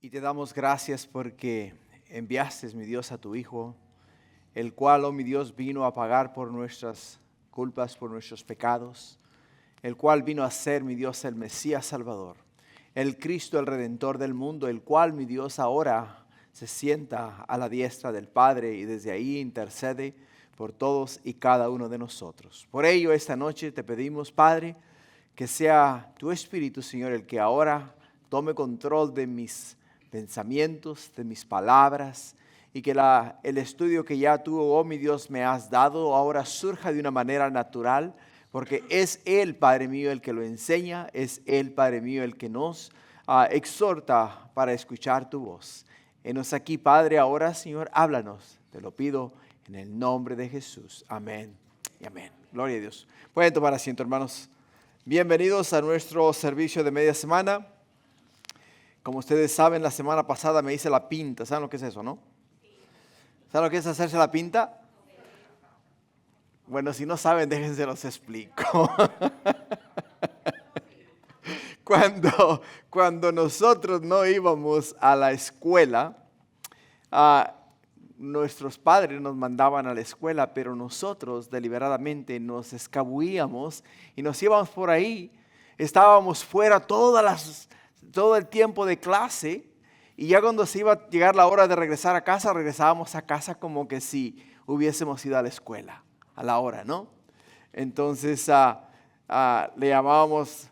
Y te damos gracias porque enviaste, mi Dios, a tu Hijo, el cual, oh mi Dios, vino a pagar por nuestras culpas, por nuestros pecados, el cual vino a ser, mi Dios, el Mesías Salvador, el Cristo, el Redentor del mundo, el cual, mi Dios, ahora se sienta a la diestra del Padre y desde ahí intercede por todos y cada uno de nosotros. Por ello, esta noche te pedimos, Padre, que sea tu Espíritu, Señor, el que ahora tome control de mis pensamientos, de mis palabras, y que el estudio que ya tú, oh mi Dios, me has dado ahora surja de una manera natural, porque es Él, Padre mío, el que lo enseña, es Él, Padre mío, el que nos exhorta para escuchar tu voz. Enos aquí, Padre, ahora, Señor, háblanos, te lo pido en el nombre de Jesús. Amén y amén. Gloria a Dios. Pueden tomar asiento, hermanos. Bienvenidos a nuestro servicio de media semana. Como ustedes saben, la semana pasada me hice la pinta. ¿Saben lo que es eso, no? ¿Saben lo que es hacerse la pinta? Bueno, si no saben, déjense los explico. Cuando nosotros no íbamos a la escuela, nuestros padres nos mandaban a la escuela, pero nosotros deliberadamente nos escabullíamos y nos íbamos por ahí. Estábamos fuera todo el tiempo de clase, y ya cuando se iba a llegar la hora de regresar a casa, regresábamos a casa como que si hubiésemos ido a la escuela a la hora, ¿no? Entonces le llamábamos,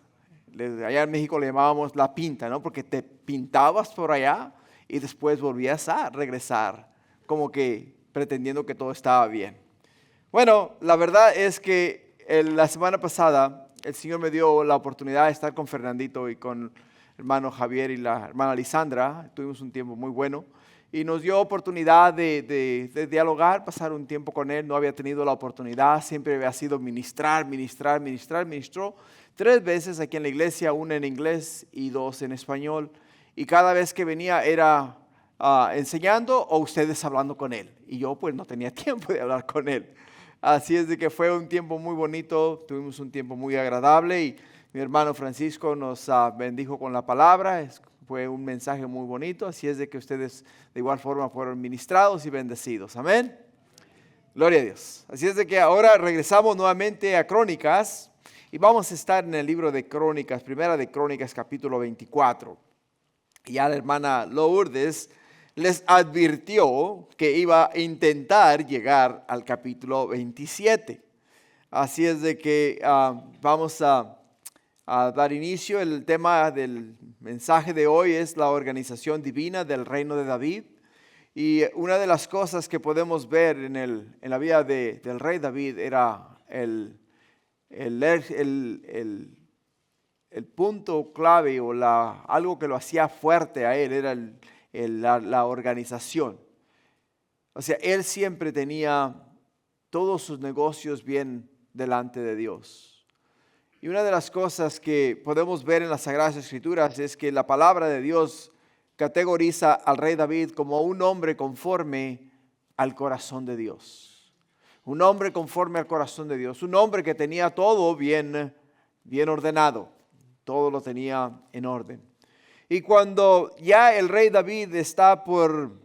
allá en México le llamábamos la pinta, ¿no? Porque te pintabas por allá y después volvías a regresar, como que pretendiendo que todo estaba bien. Bueno, la verdad es que la semana pasada el Señor me dio la oportunidad de estar con Fernandito y con hermano Javier y la hermana Lisandra. Tuvimos un tiempo muy bueno y nos dio oportunidad de dialogar, pasar un tiempo con él. No había tenido la oportunidad, siempre había sido ministrar. Ministró 3 veces aquí en la iglesia, una en inglés y 2 en español. Y cada vez que venía era enseñando o ustedes hablando con él. Y yo pues no tenía tiempo de hablar con él. Así es de que fue un tiempo muy bonito, tuvimos un tiempo muy agradable y mi hermano Francisco nos bendijo con la palabra. Fue un mensaje muy bonito, así es de que ustedes de igual forma fueron ministrados y bendecidos. Amén. Gloria a Dios. Así es de que ahora regresamos nuevamente a Crónicas y vamos a estar en el libro de Crónicas, primera de Crónicas, capítulo 24. Y ya la hermana Lourdes les advirtió que iba a intentar llegar al capítulo 27. Así es de que vamos a dar inicio. El tema del mensaje de hoy es la organización divina del reino de David. Y una de las cosas que podemos ver en la vida del rey David era el punto clave o algo que lo hacía fuerte a él, era la organización. O sea, él siempre tenía todos sus negocios bien delante de Dios. Y una de las cosas que podemos ver en las Sagradas Escrituras es que la palabra de Dios categoriza al rey David como un hombre conforme al corazón de Dios. Un hombre conforme al corazón de Dios. Un hombre que tenía todo bien ordenado. Todo lo tenía en orden. Y cuando ya el rey David está por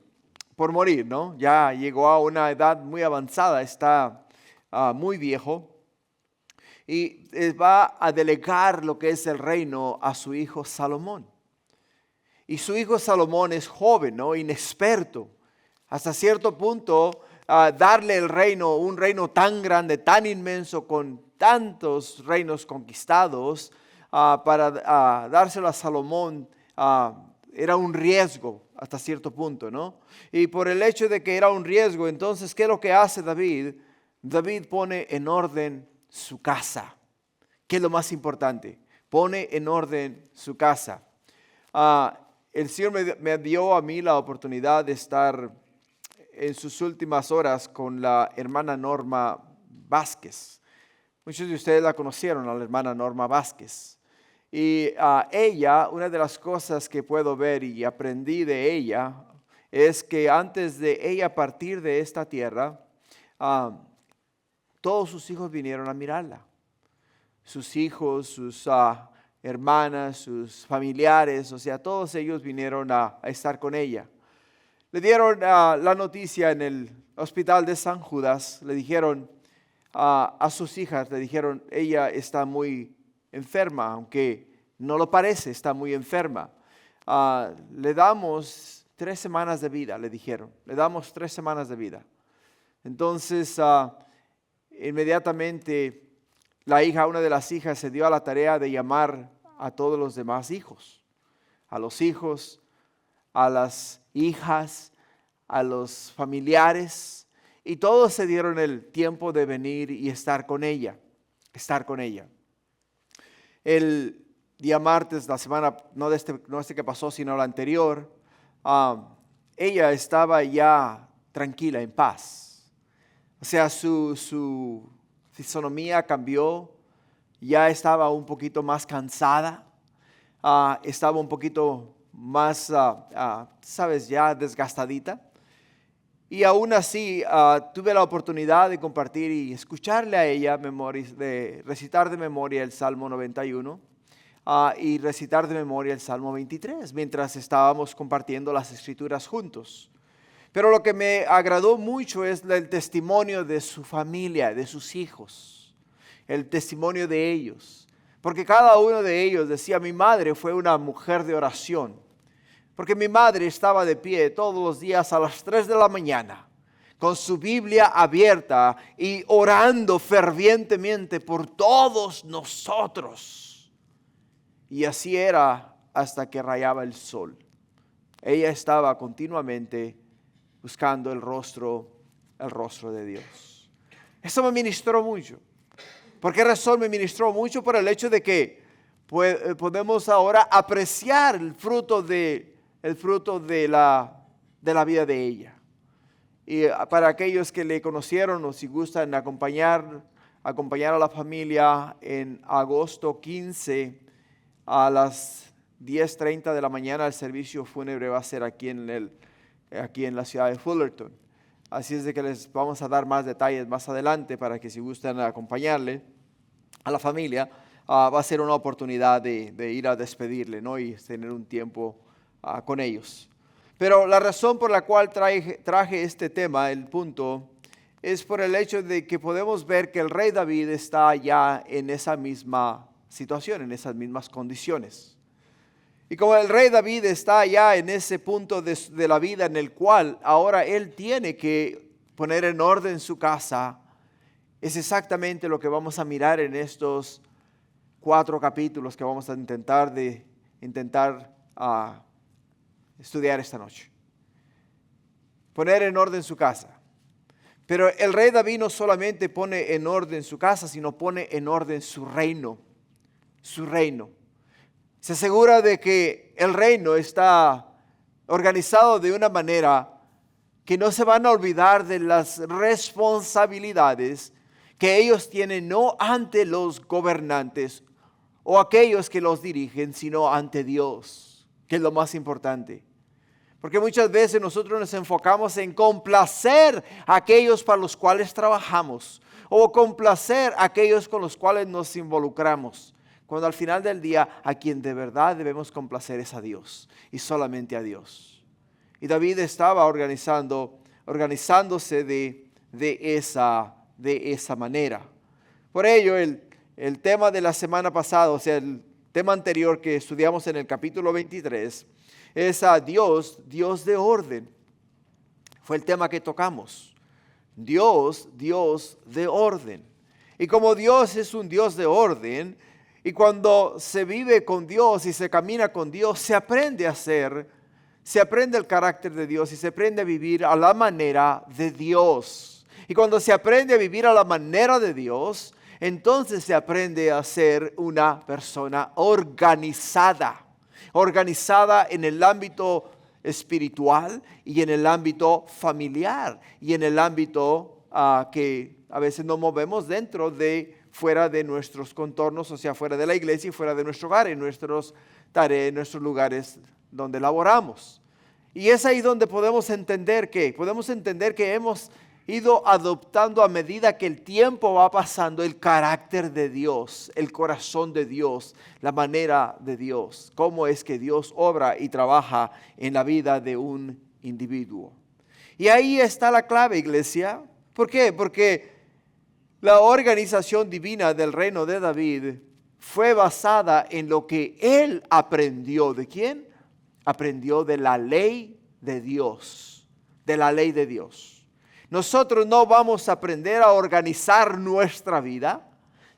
morir, ¿no? Ya llegó a una edad muy avanzada, está muy viejo. Y va a delegar lo que es el reino a su hijo Salomón. Y su hijo Salomón es joven, ¿no? Inexperto. Hasta cierto punto, darle el reino, un reino tan grande, tan inmenso, con tantos reinos conquistados, para dárselo a Salomón, era un riesgo hasta cierto punto, ¿no? Y por el hecho de que era un riesgo, entonces, ¿qué es lo que hace David? David pone en orden su casa. ¿Qué es lo más importante? Pone en orden su casa. El Señor me dio a mí la oportunidad de estar en sus últimas horas con la hermana Norma Vázquez. Muchos de ustedes la conocieron, a la hermana Norma Vázquez. Y ella, una de las cosas que puedo ver y aprendí de ella, es que antes de ella partir de esta tierra, todos sus hijos vinieron a mirarla. Sus hijos, sus hermanas, sus familiares, o sea, todos ellos vinieron a estar con ella. Le dieron la noticia en el hospital de San Judas, le dijeron a sus hijas, le dijeron, ella está muy enferma, aunque no lo parece, está muy enferma. Le damos 3 semanas de vida, le dijeron, le damos 3 semanas de vida. Entonces, inmediatamente una de las hijas se dio a la tarea de llamar a todos los demás hijos, a los hijos, a las hijas, a los familiares, y todos se dieron el tiempo de venir y estar con ella. El día martes, la semana, no este que pasó, sino la anterior, ella estaba ya tranquila, en paz. O sea, su fisonomía cambió, ya estaba un poquito más cansada, estaba un poquito más, ya desgastadita. Y aún así tuve la oportunidad de compartir y escucharle a ella, de recitar de memoria el Salmo 91 y recitar de memoria el Salmo 23, mientras estábamos compartiendo las Escrituras juntos. Pero lo que me agradó mucho es el testimonio de su familia, de sus hijos, el testimonio de ellos. Porque cada uno de ellos decía, mi madre fue una mujer de oración. Porque mi madre estaba de pie todos los días a las 3 de la mañana, con su Biblia abierta y orando fervientemente por todos nosotros. Y así era hasta que rayaba el sol. Ella estaba continuamente buscando el rostro de Dios. Eso me ministró mucho. ¿Por qué razón me ministró mucho? Por el hecho de que podemos ahora apreciar el fruto de la vida de ella. Y para aquellos que le conocieron o si gustan acompañar a la familia en agosto 15 a las 10:30 de la mañana, el servicio fúnebre va a ser aquí en la ciudad de Fullerton. Así es de que les vamos a dar más detalles más adelante para que si gustan acompañarle a la familia, va a ser una oportunidad de ir a despedirle, ¿no? Y tener un tiempo con ellos. Pero la razón por la cual traje este tema, el punto, es por el hecho de que podemos ver que el rey David está ya en esa misma situación, en esas mismas condiciones. Y como el rey David está ya en ese punto de la vida en el cual ahora él tiene que poner en orden su casa, es exactamente lo que vamos a mirar en estos 4 capítulos que vamos a intentar estudiar esta noche. Poner en orden su casa. Pero el rey David no solamente pone en orden su casa, sino pone en orden su reino. Su reino. Se asegura de que el reino está organizado de una manera que no se van a olvidar de las responsabilidades que ellos tienen no ante los gobernantes o aquellos que los dirigen, sino ante Dios, que es lo más importante. Porque muchas veces nosotros nos enfocamos en complacer a aquellos para los cuales trabajamos o complacer a aquellos con los cuales nos involucramos, cuando al final del día a quien de verdad debemos complacer es a Dios y solamente a Dios. Y David estaba organizándose de esa manera. Por ello el tema de la semana pasada, o sea el tema anterior que estudiamos en el capítulo 23, es a Dios de orden. Fue el tema que tocamos. Dios de orden. Y como Dios es un Dios de orden, y cuando se vive con Dios y se camina con Dios, se aprende el carácter de Dios y se aprende a vivir a la manera de Dios. Y cuando se aprende a vivir a la manera de Dios, entonces se aprende a ser una persona organizada en el ámbito espiritual y en el ámbito familiar y en el ámbito que a veces nos movemos fuera de nuestros contornos, o sea, fuera de la iglesia y fuera de nuestro hogar, en nuestros tareas, en nuestros lugares donde laboramos. Y es ahí donde podemos entender que hemos ido adoptando a medida que el tiempo va pasando el carácter de Dios, el corazón de Dios, la manera de Dios, cómo es que Dios obra y trabaja en la vida de un individuo. Y ahí está la clave, iglesia. ¿Por qué? Porque la organización divina del reino de David fue basada en lo que él aprendió. ¿De quién? Aprendió de la ley de Dios, de la ley de Dios. Nosotros no vamos a aprender a organizar nuestra vida,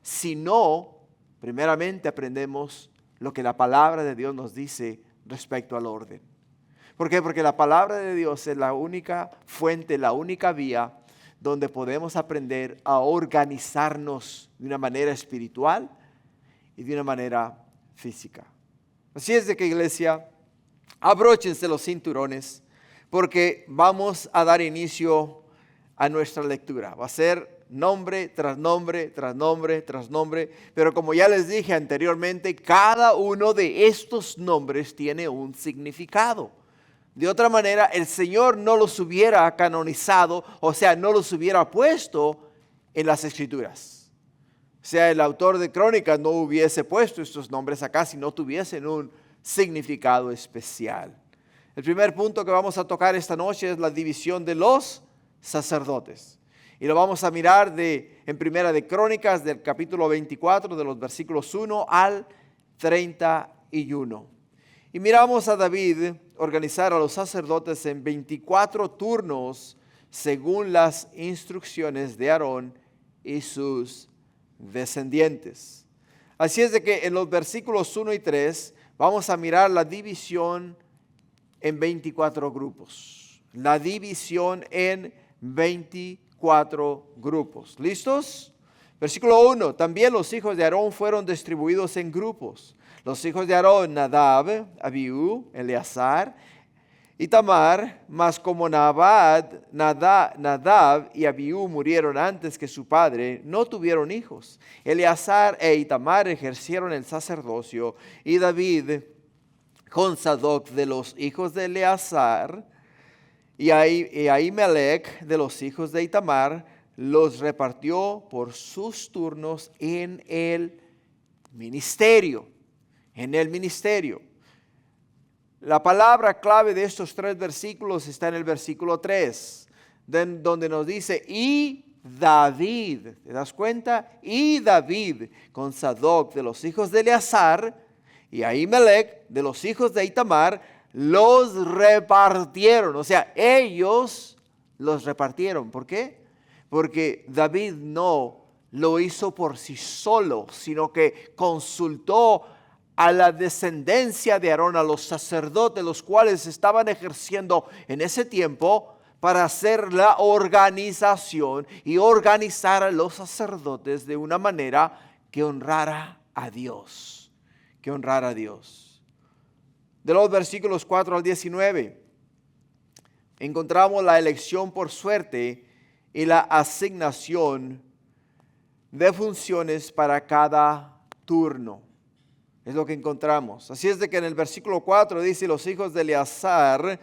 sino primeramente aprendemos lo que la palabra de Dios nos dice respecto al orden. ¿Por qué? Porque la palabra de Dios es la única fuente, la única vía donde podemos aprender a organizarnos de una manera espiritual y de una manera física. Así es de que, iglesia, abróchense los cinturones porque vamos a dar inicio a nuestra lectura. Va a ser nombre tras nombre, tras nombre, tras nombre. Pero como ya les dije anteriormente, cada uno de estos nombres tiene un significado. De otra manera, el Señor no los hubiera canonizado, o sea, no los hubiera puesto en las Escrituras. O sea, el autor de Crónicas no hubiese puesto estos nombres acá si no tuviesen un significado especial. El primer punto que vamos a tocar esta noche es la división de los sacerdotes. Y lo vamos a mirar en Primera de Crónicas, del capítulo 24, de los versículos 1 al 31. Y miramos a David organizar a los sacerdotes en 24 turnos según las instrucciones de Aarón y sus descendientes. Así es de que en los versículos 1 y 3 vamos a mirar la división en 24 grupos. La división en 24 grupos. ¿Listos? Versículo 1. También los hijos de Aarón fueron distribuidos en grupos. Los hijos de Aarón, Nadab, Abiú, Eleazar, Itamar, mas como Nadab y Abiú murieron antes que su padre, no tuvieron hijos. Eleazar e Itamar ejercieron el sacerdocio, y David con Sadoc de los hijos de Eleazar y Ahimelech de los hijos de Itamar, los repartió por sus turnos en el ministerio. La palabra clave de estos 3 versículos está en el versículo 3, donde nos dice, y David, ¿te das cuenta? Y David con Sadoc de los hijos de Eleazar y Ahimelech de los hijos de Itamar, los repartieron. O sea, ellos los repartieron. ¿Por qué? Porque David no lo hizo por sí solo, sino que consultó a la descendencia de Aarón, a los sacerdotes, los cuales estaban ejerciendo en ese tiempo para hacer la organización y organizar a los sacerdotes de una manera que honrara a Dios. De los versículos 4 al 19, encontramos la elección por suerte y la asignación de funciones para cada turno. Es lo que encontramos. Así es de que en el versículo 4 dice, los hijos de Eleazar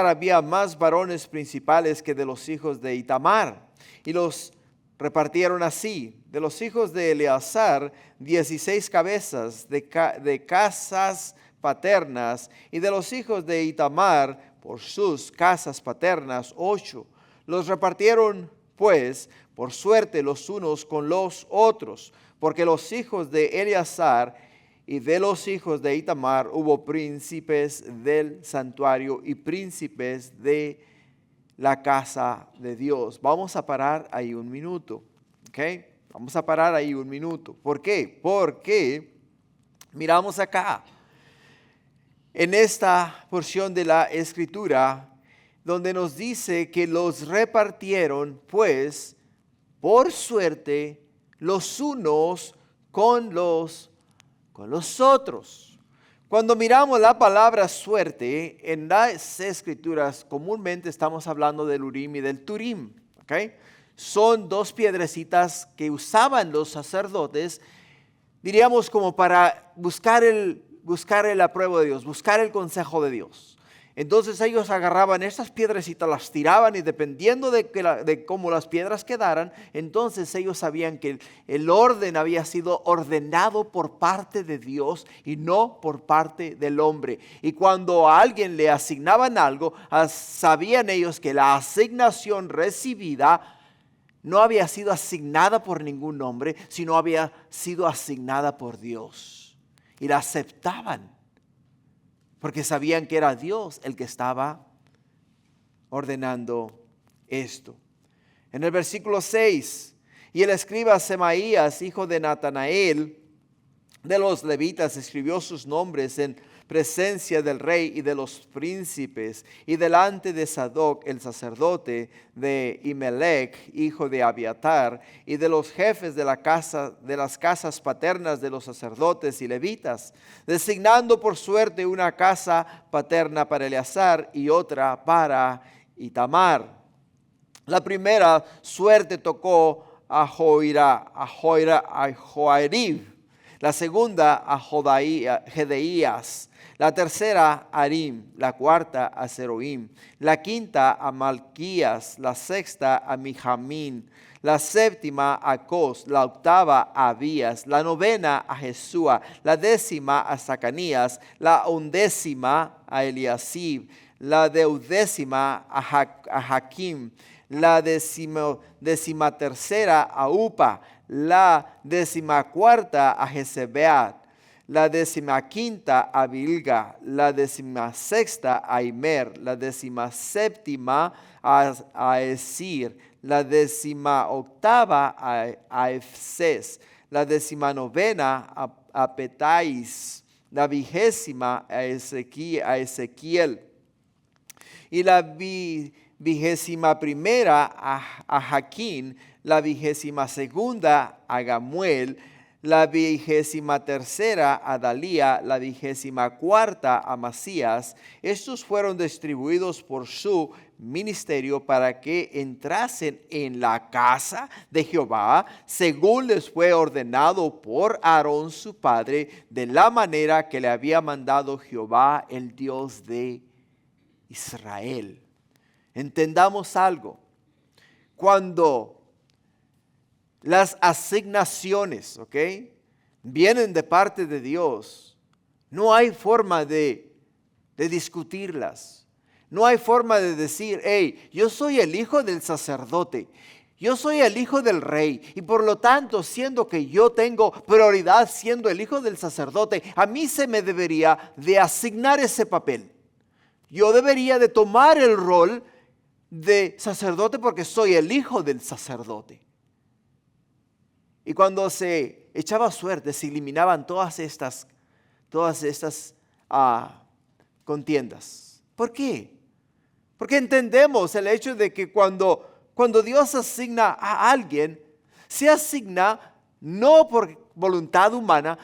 había más varones principales que de los hijos de Itamar, y los repartieron así: de los hijos de Eleazar 16 cabezas de casas paternas, y de los hijos de Itamar por sus casas paternas 8. Los repartieron pues por suerte los unos con los otros, porque los hijos de Eleazar y de los hijos de Itamar hubo príncipes del santuario y príncipes de la casa de Dios. Vamos a parar ahí un minuto, ¿ok? Vamos a parar ahí un minuto. ¿Por qué? Porque miramos acá, en esta porción de la Escritura, donde nos dice que los repartieron, pues, por suerte, los unos con los otros. Cuando miramos la palabra suerte, en las Escrituras comúnmente estamos hablando del Urim y del Turim, ¿ok? Son 2 piedrecitas que usaban los sacerdotes, diríamos como para buscar el apruebo de Dios, buscar el consejo de Dios. Entonces ellos agarraban estas piedrecitas, las tiraban y dependiendo de cómo las piedras quedaran, entonces ellos sabían que el orden había sido ordenado por parte de Dios y no por parte del hombre. Y cuando a alguien le asignaban algo, sabían ellos que la asignación recibida no había sido asignada por ningún hombre, sino había sido asignada por Dios. Y la aceptaban. Porque sabían que era Dios el que estaba ordenando esto. En el versículo 6, y el escriba Semaías, hijo de Natanael, de los levitas, escribió sus nombres en presencia del rey y de los príncipes, y delante de Sadoc el sacerdote, de Imelec, hijo de Abiatar, y de los jefes de las casas paternas de los sacerdotes y levitas, designando por suerte una casa paterna para Eleazar y otra para Itamar. La primera suerte tocó a Joarib, la segunda a Jedeías, la tercera a Arim, la cuarta a Seroim, la quinta a Malquías, la sexta a Mijamín, la séptima a Cos, la octava a Abías, la novena a Jesúa, la décima a Zacanías, la undécima a Eliasib, la deudécima a Jaquim, la decimatercera a Upa, la decimacuarta a Jezebeat, la decimaquinta a Bilga, la decimasexta a Imer, la decimaséptima a Esir, la decimaoctava a Efses, la decimanovena a Petais, la vigésima a Ezequiel, y la vigésima primera a Jaquín, la vigésima segunda a Gamuel, la vigésima tercera a Dalía, la vigésima cuarta a Masías. Estos fueron distribuidos por su ministerio para que entrasen en la casa de Jehová, según les fue ordenado por Aarón su padre, de la manera que le había mandado Jehová, el Dios de Israel. Entendamos algo. Cuando las asignaciones, vienen de parte de Dios, no hay forma de discutirlas. No hay forma de decir, hey, yo soy el hijo del sacerdote, yo soy el hijo del rey, y por lo tanto, siendo que yo tengo prioridad siendo el hijo del sacerdote, a mí se me debería de asignar ese papel. Yo debería de tomar el rol de sacerdote porque soy el hijo del sacerdote. Y cuando se echaba suerte, se eliminaban todas estas contiendas. ¿Por qué? Porque entendemos el hecho de que cuando Dios asigna a alguien, se asigna no por voluntad humana,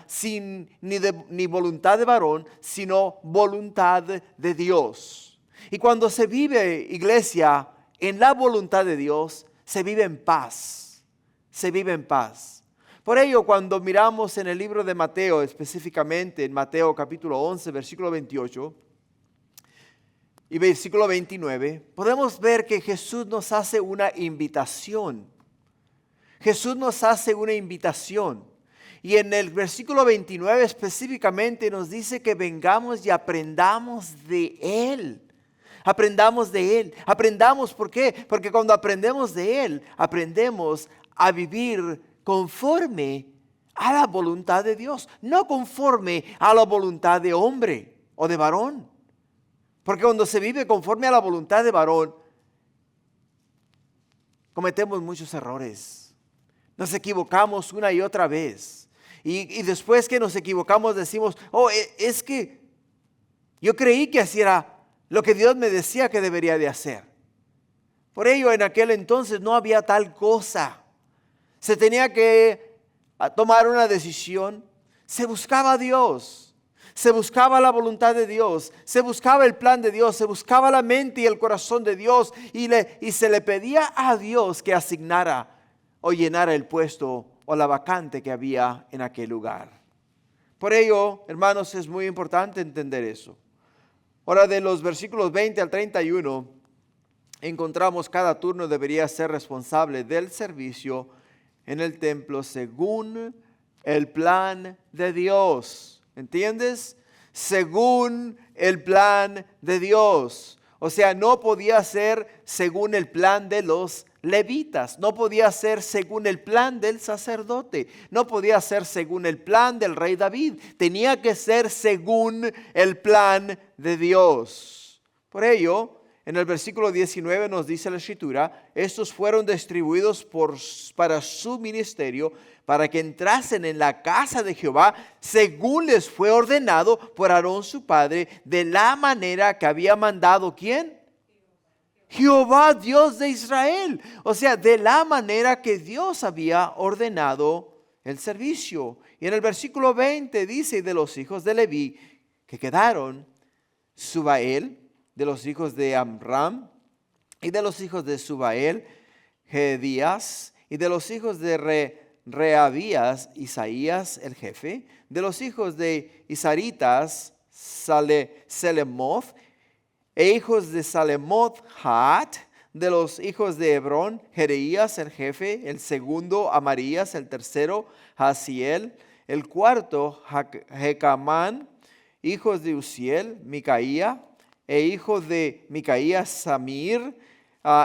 ni voluntad de varón, sino voluntad de Dios. Y cuando se vive, iglesia, en la voluntad de Dios, se vive en paz. Se vive en paz. Por ello, cuando miramos en el libro de Mateo, específicamente en Mateo capítulo 11, versículo 28 y versículo 29, podemos ver que Jesús nos hace una invitación. Jesús nos hace una invitación. Y en el versículo 29 específicamente nos dice que vengamos y aprendamos de Él. Aprendamos de Él. Aprendamos, ¿por qué? Porque cuando aprendemos de Él, aprendemos a vivir conforme a la voluntad de Dios, no conforme a la voluntad de hombre o de varón. Porque cuando se vive conforme a la voluntad de varón, cometemos muchos errores. Nos equivocamos una y otra vez. Y después que nos equivocamos decimos, es que yo creí que así era lo que Dios me decía que debería de hacer. Por ello, en aquel entonces no había tal cosa. Se tenía que tomar una decisión. Se buscaba a Dios. Se buscaba la voluntad de Dios. Se buscaba el plan de Dios. Se buscaba la mente y el corazón de Dios. Y se le pedía a Dios que asignara o llenara el puesto o la vacante que había en aquel lugar. Por ello, hermanos, es muy importante entender eso. Ahora, de los versículos 20 al 31, encontramos cada turno debería ser responsable del servicio en el templo según el plan de Dios. ¿Entiendes? Según el plan de Dios. O sea, no podía ser según el plan de los levitas, no podía ser según el plan del sacerdote, no podía ser según el plan del rey David, tenía que ser según el plan de Dios. Por ello, en el versículo 19 nos dice la Escritura, estos fueron distribuidos para su ministerio, para que entrasen en la casa de Jehová, según les fue ordenado por Aarón su padre, de la manera que había mandado, ¿quién? Jehová, Dios de Israel. O sea, de la manera que Dios había ordenado el servicio. Y en el versículo 20 dice, de los hijos de Leví que quedaron, Subael, de los hijos de Amram, y de los hijos de Subael, Jedías, y de los hijos de Reabías, Isaías el jefe, de los hijos de Isaritas, Selemoth, e hijos de Salemoth, Hat, de los hijos de Hebrón, Jereías el jefe, el segundo Amarías, el tercero Jaziel, el cuarto Jecamán, hijos de Uziel, Micaía, e hijo de Micaía Samir,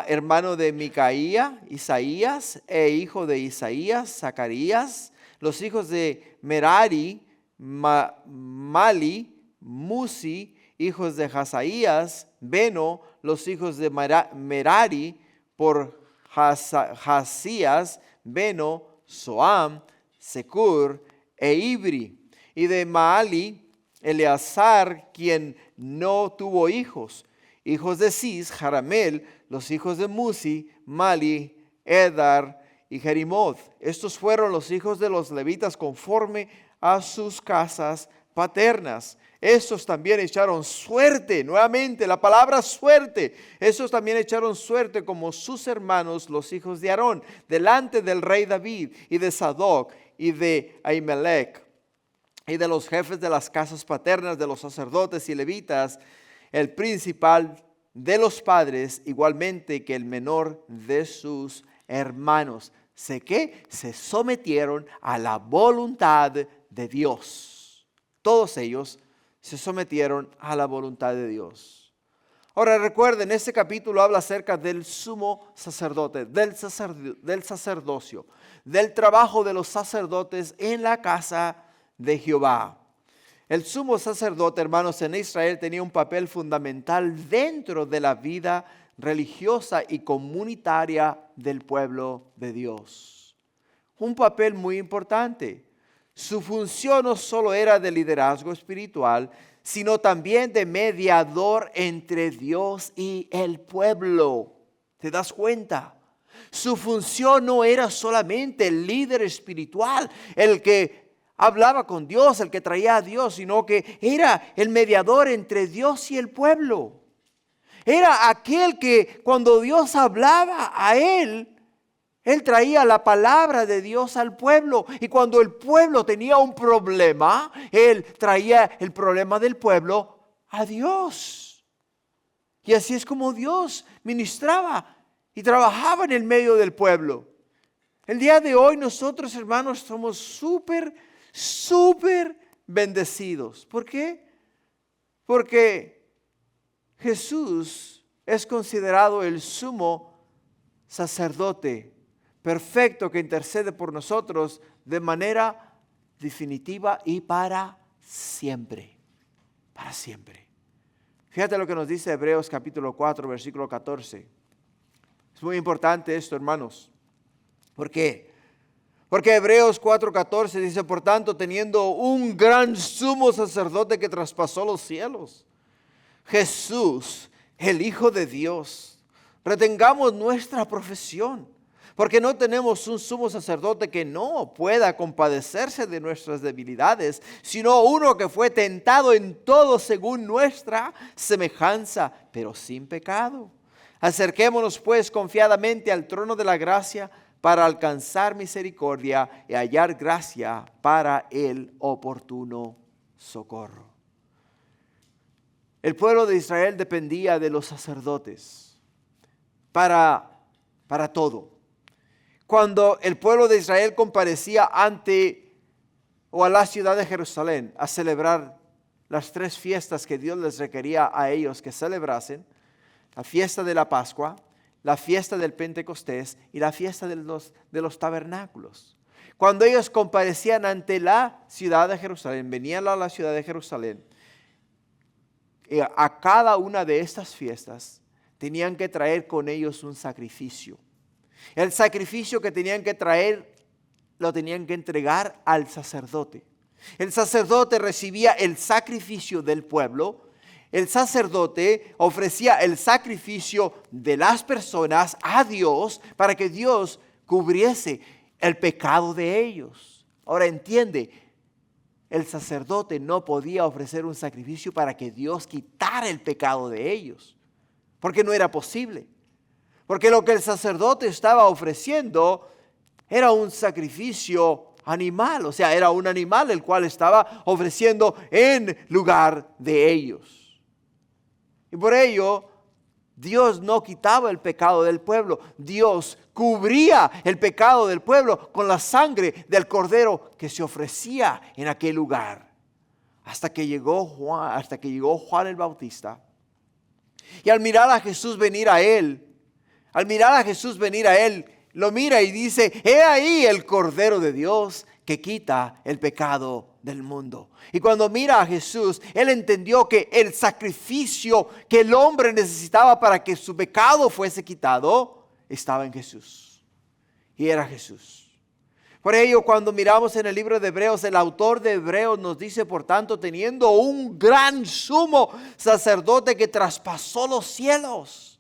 hermano de Micaía, Isaías, e hijo de Isaías, Zacarías, los hijos de Merari, Mali, Musi, hijos de Hazaías, Beno, los hijos de Merari, por Jazías, Beno, Soam, Secur e Ibri, y de Maali, Eleazar, quien no tuvo hijos, hijos de Cis, Jaramel, los hijos de Musi, Mali, Edar y Jerimoth. Estos fueron los hijos de los levitas conforme a sus casas paternas. Estos también echaron suerte, nuevamente la palabra suerte. Estos también echaron suerte como sus hermanos, los hijos de Aarón, delante del rey David y de Sadoc y de Ahimelech y de los jefes de las casas paternas de los sacerdotes y levitas, el principal de los padres, igualmente que el menor de sus hermanos. Sé que se sometieron a la voluntad de Dios. Todos ellos se sometieron a la voluntad de Dios. Ahora recuerden, este capítulo habla acerca del sumo sacerdote, del sacerdocio, del trabajo de los sacerdotes en la casa de Jehová. El sumo sacerdote, hermanos, en Israel tenía un papel fundamental dentro de la vida religiosa y comunitaria del pueblo de Dios. Un papel muy importante. Su función no solo era de liderazgo espiritual, sino también de mediador entre Dios y el pueblo. ¿Te das cuenta? Su función no era solamente el líder espiritual, el que hablaba con Dios, el que traía a Dios, sino que era el mediador entre Dios y el pueblo. Era aquel que cuando Dios hablaba a él traía la palabra de Dios al pueblo. Y cuando el pueblo tenía un problema, él traía el problema del pueblo a Dios. Y así es como Dios ministraba y trabajaba en el medio del pueblo. El día de hoy nosotros, hermanos, somos súper bendecidos. ¿Por qué? Porque Jesús es considerado el sumo sacerdote perfecto que intercede por nosotros de manera definitiva y para siempre. Para siempre. Fíjate lo que nos dice Hebreos capítulo 4, versículo 14. Es muy importante esto, hermanos. ¿Por qué? Porque Hebreos 4:14 dice, por tanto, teniendo un gran sumo sacerdote que traspasó los cielos, Jesús, el Hijo de Dios, retengamos nuestra profesión, porque no tenemos un sumo sacerdote que no pueda compadecerse de nuestras debilidades, sino uno que fue tentado en todo según nuestra semejanza, pero sin pecado. Acerquémonos pues confiadamente al trono de la gracia para alcanzar misericordia y hallar gracia para el oportuno socorro. El pueblo de Israel dependía de los sacerdotes para todo. Cuando el pueblo de Israel comparecía ante o a la ciudad de Jerusalén a celebrar las 3 fiestas que Dios les requería a ellos que celebrasen, la fiesta de la Pascua, la fiesta del Pentecostés y la fiesta de los tabernáculos. Cuando ellos comparecían ante la ciudad de Jerusalén, venían a la ciudad de Jerusalén, a cada una de estas fiestas tenían que traer con ellos un sacrificio. El sacrificio que tenían que traer lo tenían que entregar al sacerdote. El sacerdote recibía el sacrificio del pueblo. El sacerdote ofrecía el sacrificio de las personas a Dios para que Dios cubriese el pecado de ellos. Ahora entiende, el sacerdote no podía ofrecer un sacrificio para que Dios quitara el pecado de ellos, porque no era posible. Porque lo que el sacerdote estaba ofreciendo era un sacrificio animal, o sea, era un animal el cual estaba ofreciendo en lugar de ellos. Y por ello, Dios no quitaba el pecado del pueblo. Dios cubría el pecado del pueblo con la sangre del cordero que se ofrecía en aquel lugar. Hasta que llegó Juan el Bautista. Y al mirar a Jesús venir a él, lo mira y dice: he ahí el Cordero de Dios que quita el pecado del mundo. Y cuando mira a Jesús, él entendió que el sacrificio que el hombre necesitaba para que su pecado fuese quitado estaba en Jesús. Y era Jesús. Por ello, cuando miramos en el libro de Hebreos, el autor de Hebreos nos dice: por tanto, teniendo un gran sumo sacerdote que traspasó los cielos,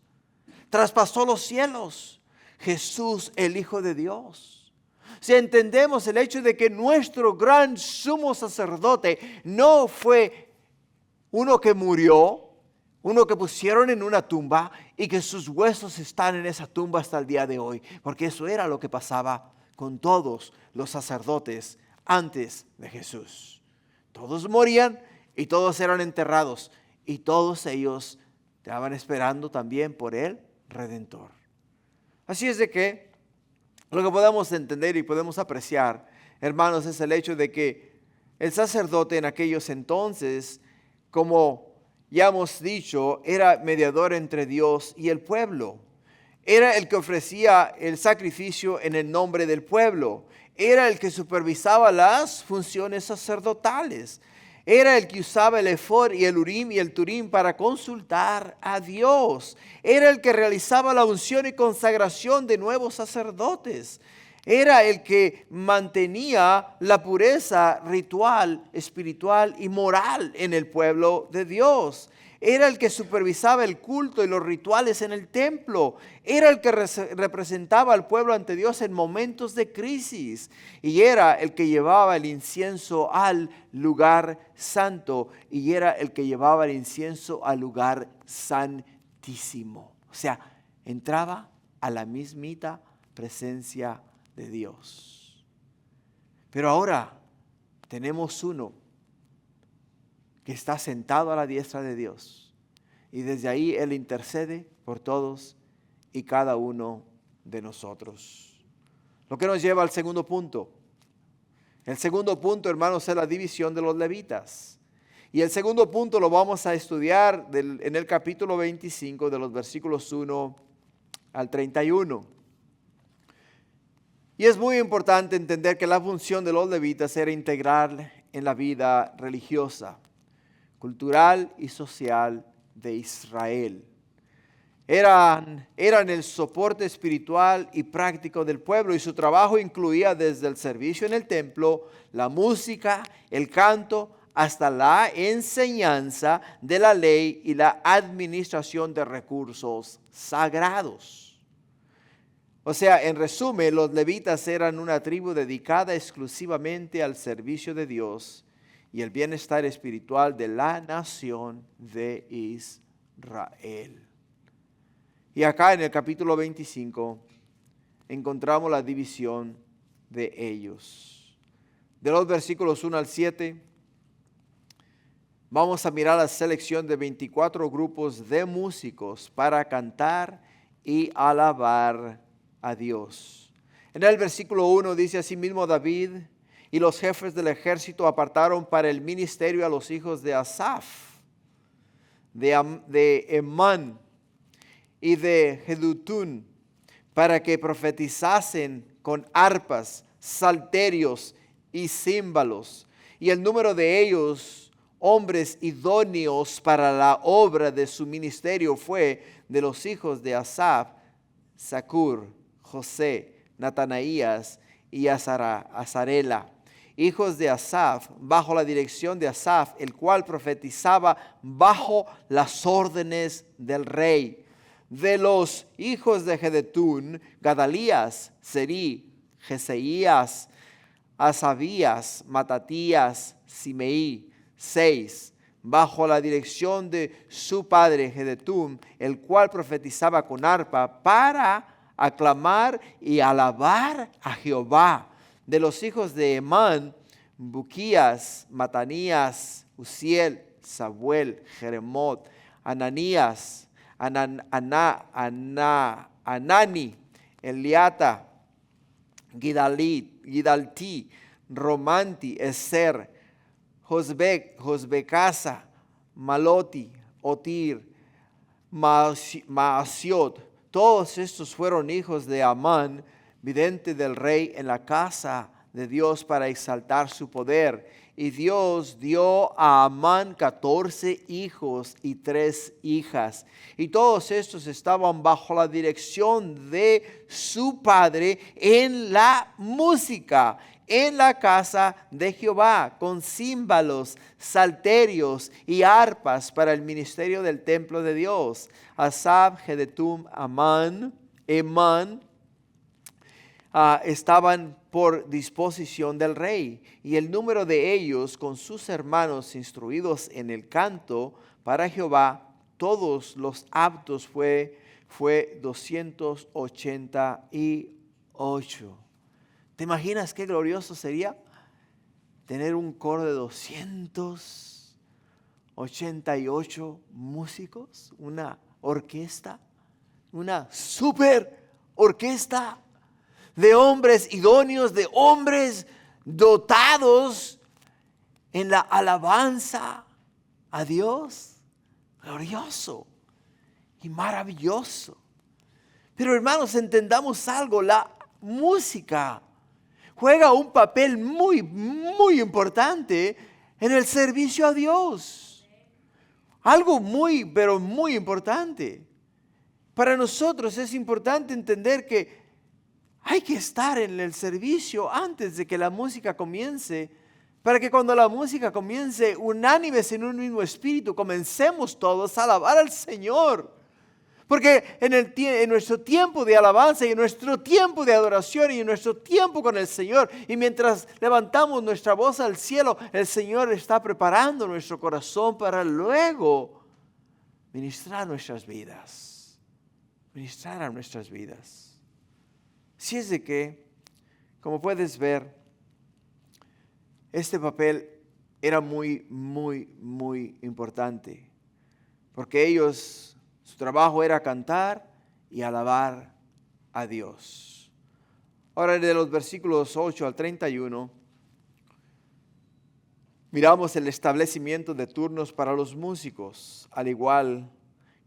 Jesús, el Hijo de Dios. Si entendemos el hecho de que nuestro gran sumo sacerdote no fue uno que murió, uno que pusieron en una tumba y que sus huesos están en esa tumba hasta el día de hoy, porque eso era lo que pasaba con todos los sacerdotes antes de Jesús. Todos morían y todos eran enterrados, y todos ellos estaban esperando también por el Redentor. Así es de que lo que podemos entender y podemos apreciar, hermanos, es el hecho de que el sacerdote en aquellos entonces, como ya hemos dicho, era mediador entre Dios y el pueblo. Era el que ofrecía el sacrificio en el nombre del pueblo. Era el que supervisaba las funciones sacerdotales. Era el que usaba el efod y el urim y el turim para consultar a Dios. Era el que realizaba la unción y consagración de nuevos sacerdotes. Era el que mantenía la pureza ritual, espiritual y moral en el pueblo de Dios. Era el que supervisaba el culto y los rituales en el templo. Era el que representaba al pueblo ante Dios en momentos de crisis. Y era el que llevaba el incienso al lugar santo. Y era el que llevaba el incienso al lugar santísimo. O sea, entraba a la mismita presencia de Dios. Pero ahora tenemos uno que está sentado a la diestra de Dios, y desde ahí Él intercede por todos y cada uno de nosotros. Lo que nos lleva al segundo punto. El segundo punto, hermanos, es la división de los levitas. Y el segundo punto lo vamos a estudiar en el capítulo 25, de los versículos 1 al 31. Y es muy importante entender que la función de los levitas era integral en la vida religiosa, cultural y social de Israel. Eran el soporte espiritual y práctico del pueblo, y su trabajo incluía desde el servicio en el templo, la música, el canto, hasta la enseñanza de la ley y la administración de recursos sagrados. O sea, en resumen, los levitas eran una tribu dedicada exclusivamente al servicio de Dios y el bienestar espiritual de la nación de Israel. Y acá en el capítulo 25 encontramos la división de ellos. De los versículos 1 al 7 vamos a mirar la selección de 24 grupos de músicos para cantar y alabar a Dios. En el versículo 1 dice: asimismo David y los jefes del ejército apartaron para el ministerio a los hijos de Asaf, de Emán y de Jedutún, para que profetizasen con arpas, salterios y címbalos. Y el número de ellos, hombres idóneos para la obra de su ministerio, fue de los hijos de Asaf, Zacur, José, Natanaías y Azarela, hijos de Asaf, bajo la dirección de Asaf, el cual profetizaba bajo las órdenes del rey. De los hijos de Jedutún, Gadalías, Seri, Jeseías, Asabías, Matatías, Simeí, 6, bajo la dirección de su padre Jedutún, el cual profetizaba con arpa para aclamar y alabar a Jehová. De los hijos de Emán, Buquías, Matanías, Uziel, Sabuel, Jeremot, Ananías, Anani, Eliata, Gidalti, Romanti, Eser, Josbecasa, Maloti, Otir, Maasiot. Todos estos fueron hijos de Amán, vidente del rey en la casa de Dios, para exaltar su poder. Y Dios dio a Amán 14 hijos y 3 hijas. Y todos estos estaban bajo la dirección de su padre en la música, en la casa de Jehová, con címbalos, salterios y arpas para el ministerio del templo de Dios. Asaf, Jedutún, Emán, estaban por disposición del rey, y el número de ellos con sus hermanos instruidos en el canto para Jehová, todos los aptos, fue 288. ¿Te imaginas qué glorioso sería tener un coro de 288 músicos, una orquesta, una super orquesta de hombres idóneos, de hombres dotados en la alabanza a Dios? Glorioso y maravilloso. Pero hermanos, entendamos algo: la música juega un papel muy, muy importante en el servicio a Dios. Algo muy, pero muy importante. Para nosotros es importante entender que hay que estar en el servicio antes de que la música comience, para que cuando la música comience, unánimes en un mismo espíritu, comencemos todos a alabar al Señor. Porque en nuestro tiempo de alabanza y en nuestro tiempo de adoración y en nuestro tiempo con el Señor, y mientras levantamos nuestra voz al cielo, el Señor está preparando nuestro corazón para luego ministrar nuestras vidas. Ministrar a nuestras vidas. Así es de que, como puedes ver, este papel era muy, muy, muy importante. Porque ellos, su trabajo era cantar y alabar a Dios. Ahora, de los versículos 8 al 31, miramos el establecimiento de turnos para los músicos, al igual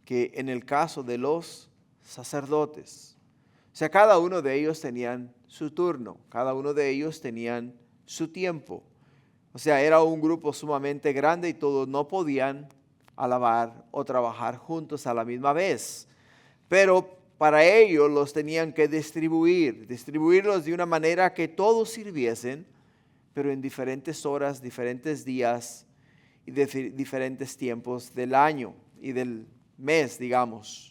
que en el caso de los sacerdotes. O sea, cada uno de ellos tenían su turno, cada uno de ellos tenían su tiempo. O sea, era un grupo sumamente grande y todos no podían alabar o trabajar juntos a la misma vez. Pero para ello los tenían que distribuirlos de una manera que todos sirviesen, pero en diferentes horas, diferentes días y diferentes tiempos del año y del mes, digamos.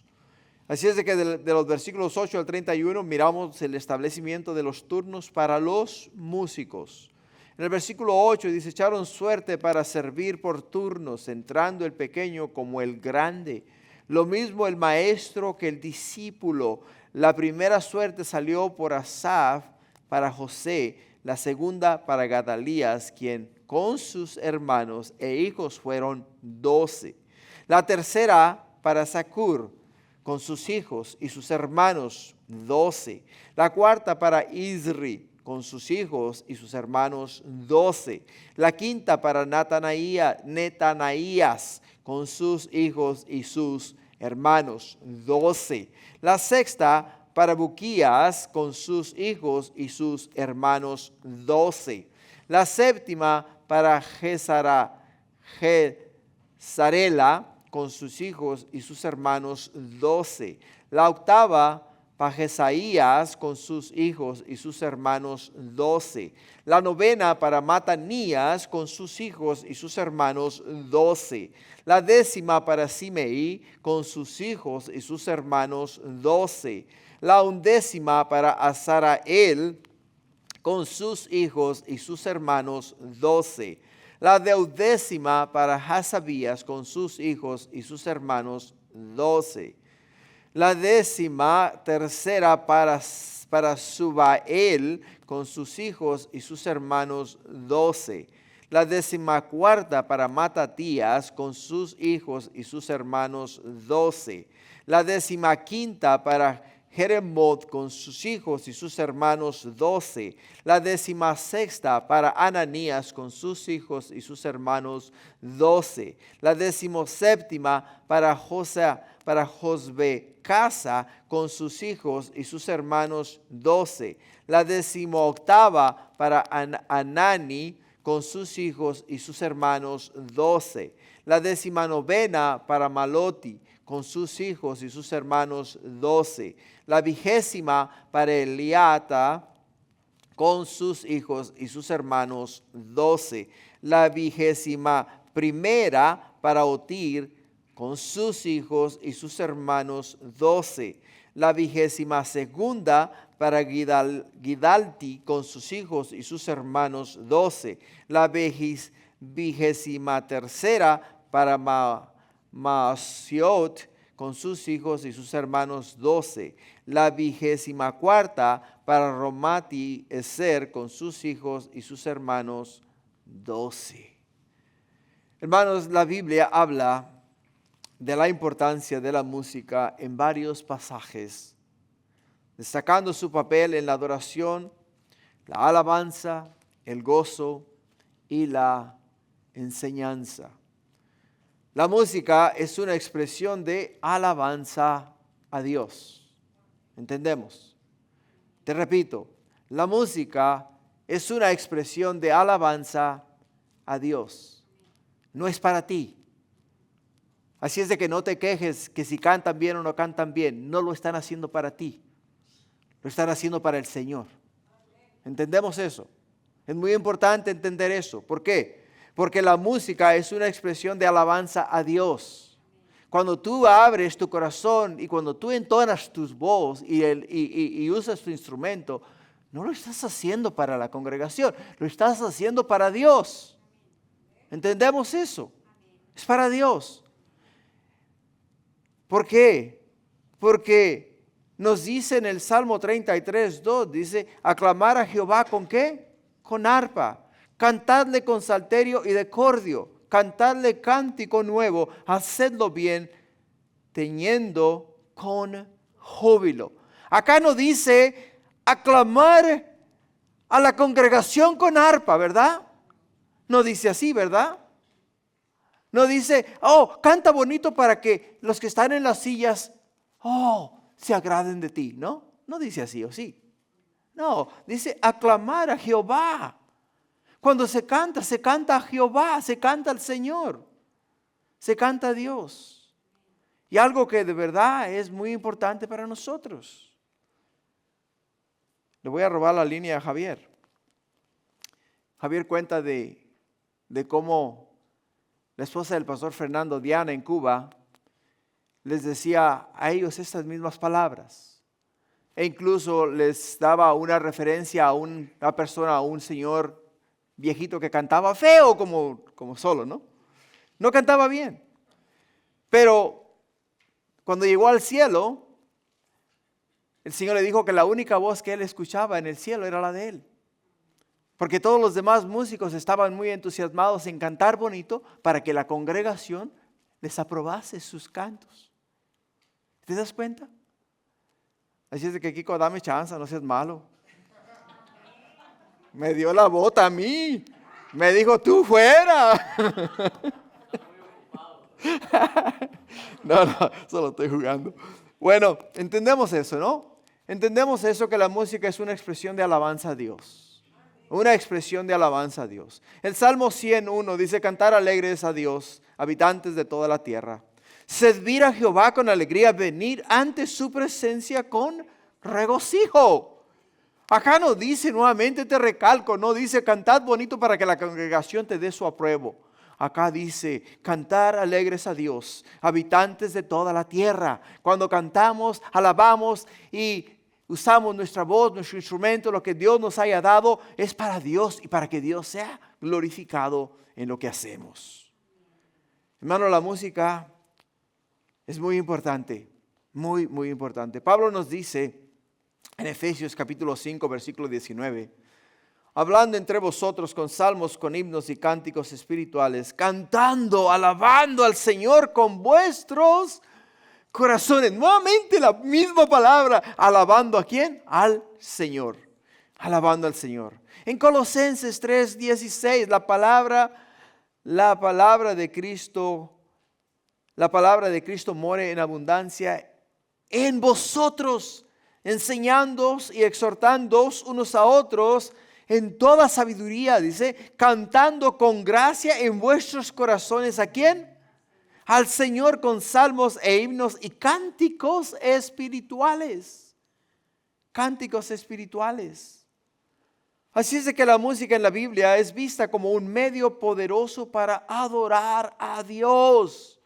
Así es de que de los versículos 8 al 31 miramos el establecimiento de los turnos para los músicos. En el versículo 8 dice: echaron suerte para servir por turnos, entrando el pequeño como el grande. Lo mismo el maestro que el discípulo. La primera suerte salió por Asaf para José, la segunda para Gadalías, quien con sus hermanos e hijos fueron 12. La tercera para Zacur, con sus hijos y sus hermanos, 12. La cuarta para Isri, con sus hijos y sus hermanos, 12. La quinta para Netanaías, con sus hijos y sus hermanos, 12. La sexta para Buquías, con sus hijos y sus hermanos, 12. La séptima para Jezarela, con sus hijos y sus hermanos, 12. La octava para Jesaías, con sus hijos y sus hermanos, 12. La novena para Matanías, con sus hijos y sus hermanos, 12. La décima para Simei, con sus hijos y sus hermanos, 12. La undécima para Azarael, con sus hijos y sus hermanos, 12. La duodécima para Hasabías, con sus hijos y sus hermanos, 12. La décima tercera para Subael, con sus hijos y sus hermanos, 12. La décima cuarta para Matatías, con sus hijos y sus hermanos, 12. La décima quinta para Jeremot, con sus hijos y sus hermanos, 12. La décima sexta para Ananías, con sus hijos y sus hermanos, 12. La decimoséptima para Josbecasa, con sus hijos y sus hermanos, 12. La decimoctava para Anani, con sus hijos y sus hermanos, 12. La decimanovena para Maloti, con sus hijos y sus hermanos, 12. La vigésima para Eliata, con sus hijos y sus hermanos, 12. La vigésima primera para Otir, con sus hijos y sus hermanos, 12. La vigésima segunda para Gidalti, con sus hijos y sus hermanos, 12. La vigésima tercera para Maasiot, con sus hijos y sus hermanos, 12. La vigésima cuarta para Romati Eser, con sus hijos y sus hermanos, 12. Hermanos, la Biblia habla de la importancia de la música en varios pasajes, destacando su papel en la adoración, la alabanza, el gozo y la enseñanza. La música es una expresión de alabanza a Dios. ¿Entendemos? Te repito, la música es una expresión de alabanza a Dios. No es para ti. Así es de que no te quejes que si cantan bien o no cantan bien, no lo están haciendo para ti. Lo están haciendo para el Señor. ¿Entendemos eso? Es muy importante entender eso. ¿Por qué? Porque la música es una expresión de alabanza a Dios. Cuando tú abres tu corazón y cuando tú entonas tu voz y usas tu instrumento, no lo estás haciendo para la congregación, lo estás haciendo para Dios. ¿Entendemos eso? Es para Dios. ¿Por qué? Porque nos dice en el Salmo 33:2, dice, aclamar a Jehová ¿con qué? Con arpa, cantadle con salterio y de cordio, cantadle cántico nuevo, hacedlo bien, tañendo con júbilo. Acá no dice aclamar a la congregación con arpa, ¿verdad? No dice así, ¿verdad? No dice, oh, canta bonito para que los que están en las sillas, se agraden de ti. No, no dice así, ¿o sí? No, dice aclamar a Jehová. Cuando se canta a Jehová, se canta al Señor, se canta a Dios. Y algo que de verdad es muy importante para nosotros. Le voy a robar la línea a Javier. Javier cuenta de cómo la esposa del pastor Fernando, Diana, en Cuba, les decía a ellos estas mismas palabras. E incluso les daba una referencia a una persona, a un señor viejito que cantaba feo como solo, ¿no? No cantaba bien. Pero cuando llegó al cielo, el Señor le dijo que la única voz que él escuchaba en el cielo era la de él. Porque todos los demás músicos estaban muy entusiasmados en cantar bonito para que la congregación les aprobase sus cantos. ¿Te das cuenta? Así es de que, Kiko, dame chance, no seas malo. Me dio la bota a mí. Me dijo, tú fuera. No, solo estoy jugando. Bueno, entendemos eso, ¿no? Entendemos eso, que la música es una expresión de alabanza a Dios. Una expresión de alabanza a Dios. El Salmo 101 dice, cantar alegres a Dios, habitantes de toda la tierra. Servir a Jehová con alegría, venir ante su presencia con regocijo. Acá no dice, nuevamente te recalco, no dice cantad bonito para que la congregación te dé su apruebo. Acá dice, cantar alegres a Dios, habitantes de toda la tierra. Cuando cantamos, alabamos y usamos nuestra voz, nuestro instrumento, lo que Dios nos haya dado, es para Dios y para que Dios sea glorificado en lo que hacemos. Hermano, la música es muy importante, muy, muy importante. Pablo nos dice en Efesios capítulo 5, versículo 19, hablando entre vosotros con salmos, con himnos y cánticos espirituales, cantando, alabando al Señor con vuestros corazones. Nuevamente la misma palabra, alabando ¿a quién? Al Señor, alabando al Señor. En Colosenses 3:16, la palabra de Cristo, more en abundancia en vosotros, enseñándoos y exhortándoos unos a otros en toda sabiduría, dice, cantando con gracia en vuestros corazones, ¿a quién? Al Señor, con salmos e himnos y cánticos espirituales. Cánticos espirituales. Así es de que la música en la Biblia es vista como un medio poderoso para adorar a Dios.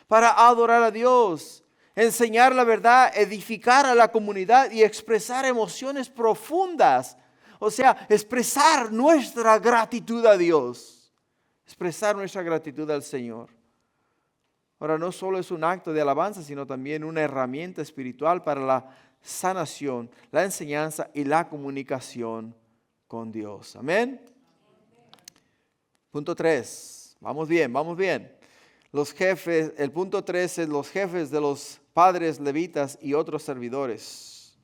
Para adorar a Dios. Enseñar la verdad, edificar a la comunidad y expresar emociones profundas. O sea, expresar nuestra gratitud a Dios. Expresar nuestra gratitud al Señor. Ahora, no solo es un acto de alabanza, sino también una herramienta espiritual para la sanación, la enseñanza y la comunicación con Dios. Amén. Punto 3. Vamos bien. Los jefes, el punto 3 es los jefes de los padres levitas y otros servidores.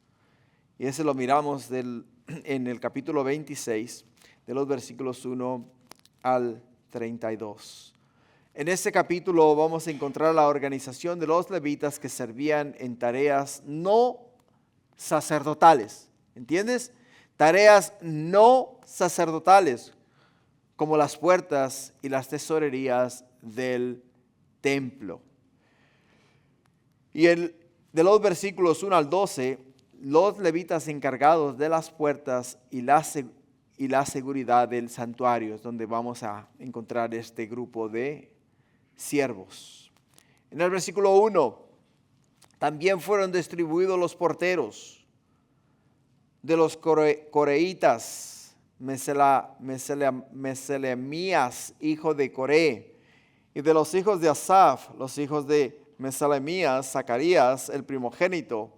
Y ese lo miramos en el capítulo 26, de los versículos 1 al 32. En este capítulo vamos a encontrar la organización de los levitas que servían en tareas no sacerdotales. ¿Entiendes? Tareas no sacerdotales, como las puertas y las tesorerías del templo. Y de los versículos 1 al 12, los levitas encargados de las puertas y la seguridad del santuario, es donde vamos a encontrar este grupo de siervos. En el versículo 1, también fueron distribuidos los porteros de los coreitas, Meselemías, hijo de Coré, y de los hijos de Asaf, los hijos de Meselemías, Zacarías, el primogénito,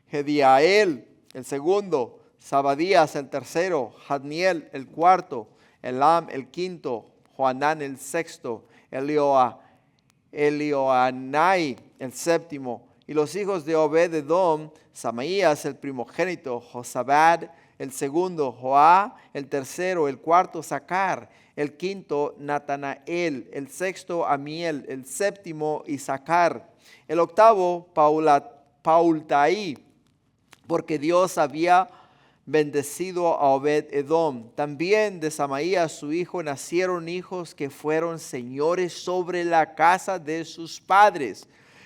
Jediael, el segundo, Zabadías, el tercero, Jadniel, el cuarto, Elam, el quinto, Joanán, el sexto, Elioanai, el séptimo, y los hijos de Obed-edom, Samaías, el primogénito, Josabad, el segundo, Joá, el tercero, el cuarto, Sacar, el quinto, Natanael, el sexto, Amiel, el séptimo, Isacar, el octavo, Paultaí, porque Dios había bendecido a Obed-edom. También de Samaías su hijo nacieron hijos que fueron señores sobre la casa de sus padres,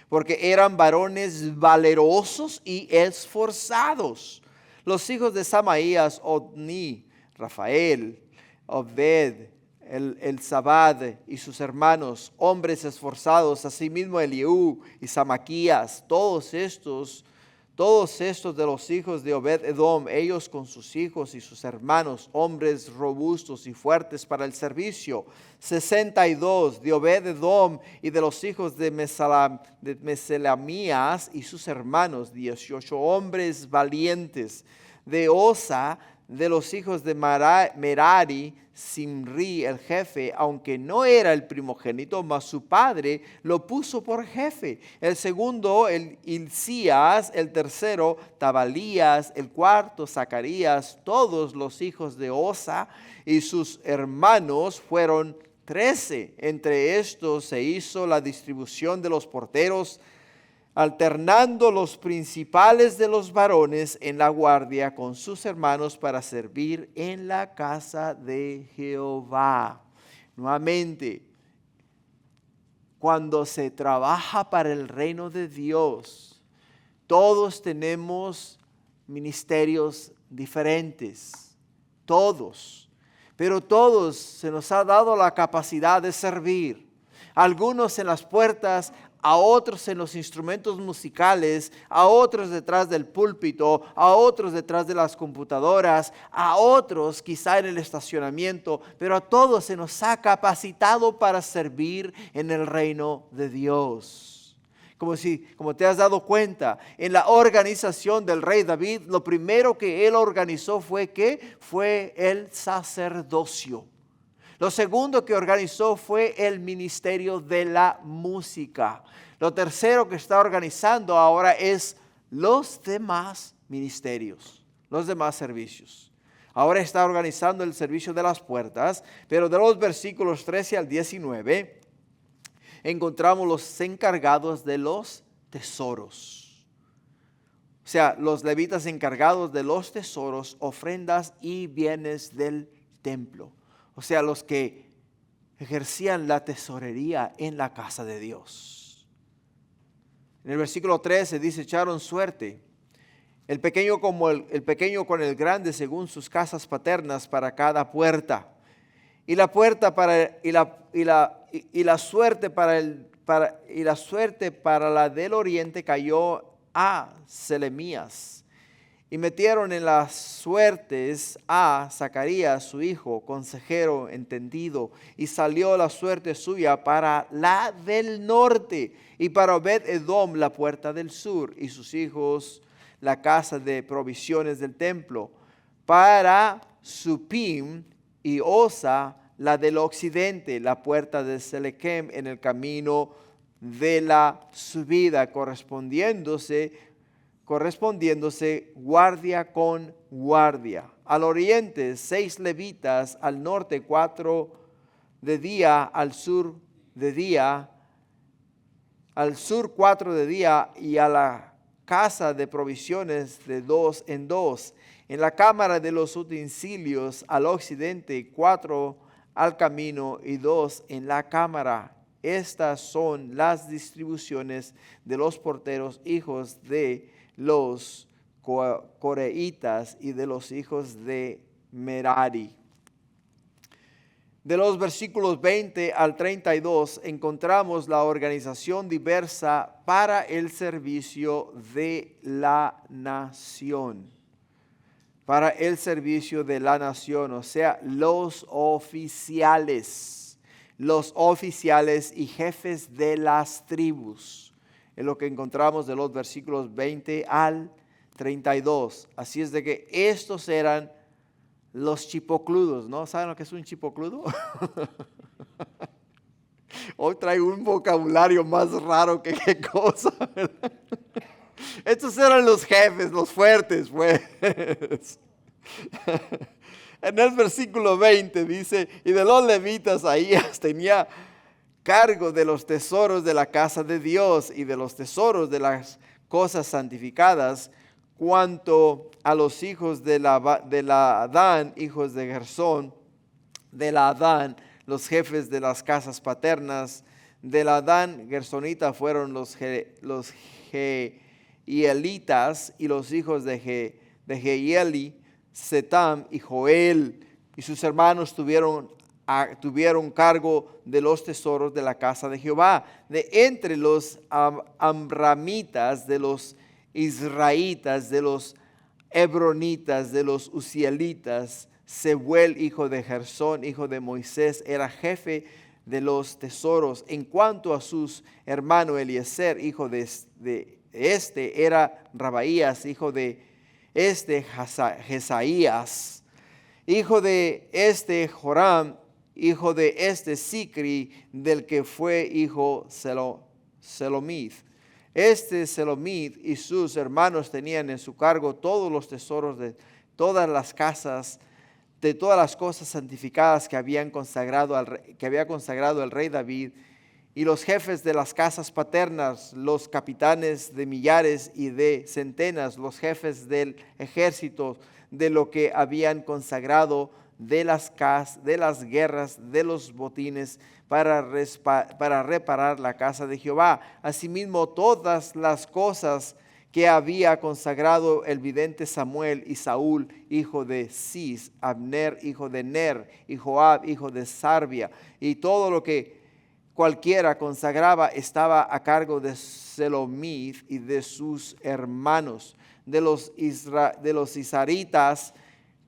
porque eran varones valerosos y esforzados. Los hijos de Samaías, Odni, Rafael, Obed, el Zabad y sus hermanos, hombres esforzados, asimismo Eliú y Samaquías, todos estos de los hijos de Obed-edom, ellos con sus hijos y sus hermanos, hombres robustos y fuertes para el servicio. 62 de Obed-edom y de los hijos de Meselamías y sus hermanos, 18 hombres valientes. De Osa, de los hijos de Merari, Simri, el jefe, aunque no era el primogénito, mas su padre lo puso por jefe. El segundo, el Hilcías, el tercero, Tabalías, el cuarto, Zacarías, todos los hijos de Osa y sus hermanos fueron 13. Entre estos se hizo la distribución de los porteros, alternando los principales de los varones en la guardia con sus hermanos para servir en la casa de Jehová. Nuevamente, cuando se trabaja para el reino de Dios, todos tenemos ministerios diferentes, todos, pero todos se nos ha dado la capacidad de servir. Algunos en las puertas, a otros en los instrumentos musicales, a otros detrás del púlpito, a otros detrás de las computadoras, a otros quizá en el estacionamiento, pero a todos se nos ha capacitado para servir en el reino de Dios. Como te has dado cuenta, en la organización del rey David, lo primero que él organizó fue el sacerdocio. Lo segundo que organizó fue el ministerio de la música. Lo tercero que está organizando ahora es los demás ministerios, los demás servicios. Ahora está organizando el servicio de las puertas, pero de los versículos 13 al 19 encontramos los encargados de los tesoros. O sea, los levitas encargados de los tesoros, ofrendas y bienes del templo. O sea, los que ejercían la tesorería en la casa de Dios. En el versículo 13 dice, echaron suerte, el pequeño con el grande según sus casas paternas para cada puerta. Y la puerta la suerte para la del oriente cayó a Selemías. Y metieron en las suertes a Zacarías, su hijo, consejero entendido, y salió la suerte suya para la del norte, y para Obed-Edom la puerta del sur, y sus hijos la casa de provisiones del templo, para Supim y Osa la del occidente, la puerta de Selequem en el camino de la subida, correspondiéndose guardia con guardia. Al oriente 6 levitas, al norte 4 de día, al sur 4 de día, y a la casa de provisiones de 2 en 2. En la cámara de los utensilios al occidente 4 al camino y 2 en la cámara. Estas son las distribuciones de los porteros, hijos de los coreitas y de los hijos de Merari. De los versículos 20 al 32 encontramos la organización diversa para el servicio de la nación. Para el servicio de la nación, o sea, los oficiales y jefes de las tribus. Es lo que encontramos de los versículos 20 al 32. Así es de que estos eran los chipocludos, ¿no? ¿Saben lo que es un chipocludo? Hoy traigo un vocabulario más raro que qué cosa, ¿verdad? Estos eran los jefes, los fuertes, pues. En el versículo 20 dice, y de los levitas Ahías tenía cargo de los tesoros de la casa de Dios y de los tesoros de las cosas santificadas, cuanto a los hijos de la Adán, hijos de Gersón, de la Adán, los jefes de las casas paternas, de la Adán gersonita fueron los Jehielitas, y los hijos de Jehieli, Setam y Joel, y sus hermanos tuvieron cargo de los tesoros de la casa de Jehová. De entre los amramitas, de los israelitas, de los hebronitas, de los uzielitas, Sebuel, hijo de Gersón, hijo de Moisés, era jefe de los tesoros. En cuanto a sus hermanos, Eliezer, hijo de era Rabaías, hijo de este Jesaías, hijo de este Joram, hijo de este Sicri, del que fue hijo Selomith. Este Selomith y sus hermanos tenían en su cargo todos los tesoros de todas las casas, de todas las cosas santificadas que había consagrado el rey David, y los jefes de las casas paternas, los capitanes de millares y de centenas, los jefes del ejército, de lo que habían consagrado de las guerras, de los botines, para reparar la casa de Jehová. Asimismo, todas las cosas que había consagrado el vidente Samuel, y Saúl, hijo de Cis, Abner, hijo de Ner, y Joab, hijo de Sarvia, y todo lo que cualquiera consagraba estaba a cargo de Selomith y de sus hermanos. De los isaritas,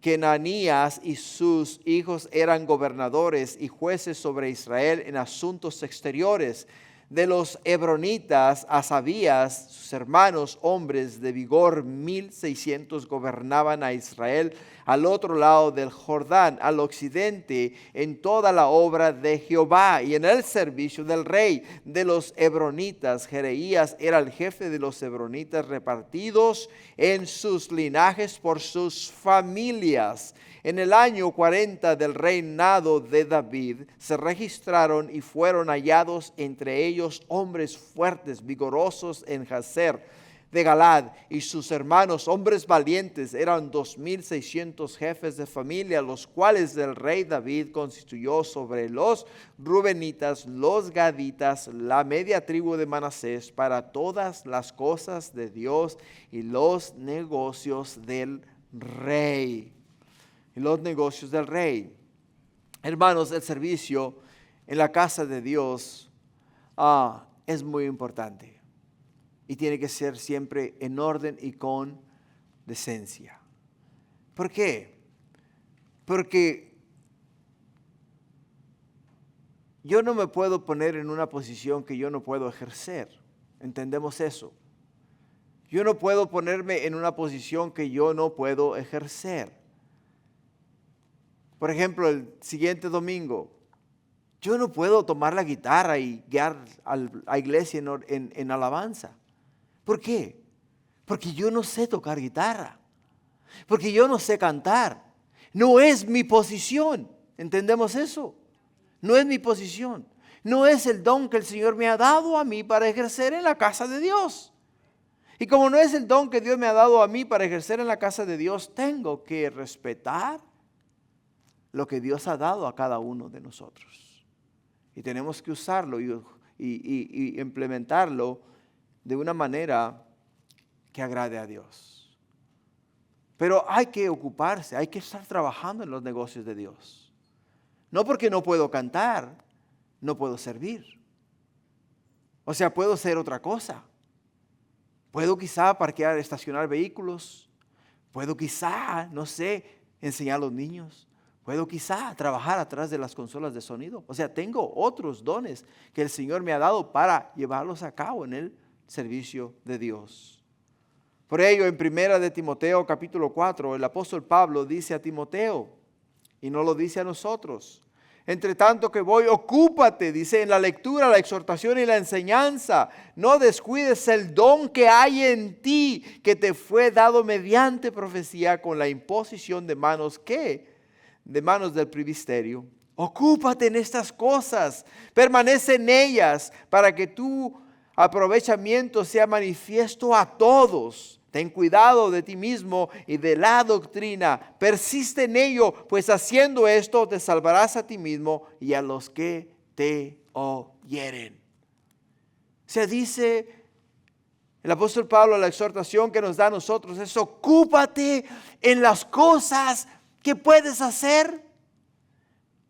Kenanías y sus hijos eran gobernadores y jueces sobre Israel en asuntos exteriores. De los hebronitas, Asabías, sus hermanos, hombres de vigor, 1,600 gobernaban a Israel al otro lado del Jordán, al occidente, en toda la obra de Jehová y en el servicio del rey. De los hebronitas, Jereías era el jefe de los hebronitas, repartidos en sus linajes por sus familias. En el año 40 del reinado de David se registraron y fueron hallados entre ellos hombres fuertes, vigorosos en Jazer de Galad, y sus hermanos, hombres valientes. Eran 2,600 jefes de familia, los cuales el rey David constituyó sobre los rubenitas, los gaditas, la media tribu de Manasés, para todas las cosas de Dios y los negocios del rey. Los negocios del rey. Hermanos, el servicio en la casa de Dios es muy importante y tiene que ser siempre en orden y con decencia. ¿Por qué? Porque yo no me puedo poner en una posición que yo no puedo ejercer. ¿Entendemos eso? Yo no puedo ponerme en una posición que yo no puedo ejercer. Por ejemplo, el siguiente domingo, yo no puedo tomar la guitarra y guiar a la iglesia en alabanza. ¿Por qué? Porque yo no sé tocar guitarra. Porque yo no sé cantar. No es mi posición. ¿Entendemos eso? No es mi posición. No es el don que el Señor me ha dado a mí para ejercer en la casa de Dios. Y como no es el don que Dios me ha dado a mí para ejercer en la casa de Dios, tengo que respetar lo que Dios ha dado a cada uno de nosotros. Y tenemos que usarlo y implementarlo de una manera que agrade a Dios. Pero hay que ocuparse, hay que estar trabajando en los negocios de Dios. No porque no puedo cantar, no puedo servir. O sea, puedo hacer otra cosa. Puedo quizá estacionar vehículos. Puedo quizá, no sé, enseñar a los niños. Puedo quizá trabajar atrás de las consolas de sonido. O sea, tengo otros dones que el Señor me ha dado para llevarlos a cabo en el servicio de Dios. Por ello, en 1 de Timoteo capítulo 4, el apóstol Pablo dice a Timoteo, y no lo dice a nosotros: entre tanto que voy, ocúpate, dice, en la lectura, la exhortación y la enseñanza. No descuides el don que hay en ti, que te fue dado mediante profecía, con la imposición de manos de manos del presbiterio. Ocúpate en estas cosas, permanece en ellas, para que tu aprovechamiento sea manifiesto a todos. Ten cuidado de ti mismo y de la doctrina. Persiste en ello, pues haciendo esto te salvarás a ti mismo y a los que te oyeren. Se dice el apóstol Pablo, la exhortación que nos da a nosotros es: ocúpate en las cosas que puedes hacer.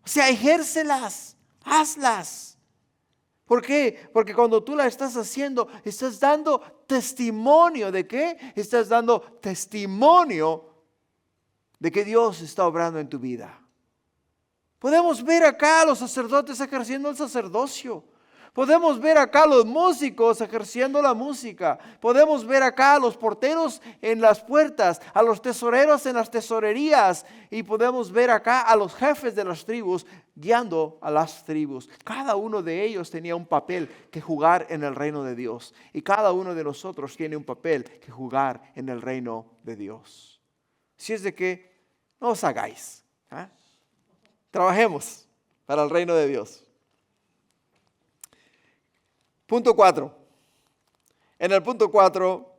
O sea, ejércelas, hazlas. ¿Por qué? Porque cuando tú la estás haciendo, estás dando testimonio ¿de qué? Estás dando testimonio de que Dios está obrando en tu vida. Podemos ver acá a los sacerdotes ejerciendo el sacerdocio. Podemos ver acá a los músicos ejerciendo la música. Podemos ver acá a los porteros en las puertas, a los tesoreros en las tesorerías. Y podemos ver acá a los jefes de las tribus guiando a las tribus. Cada uno de ellos tenía un papel que jugar en el reino de Dios. Y cada uno de nosotros tiene un papel que jugar en el reino de Dios. Si es de que no os hagáis. Trabajemos para el reino de Dios. Punto 4. En el punto 4,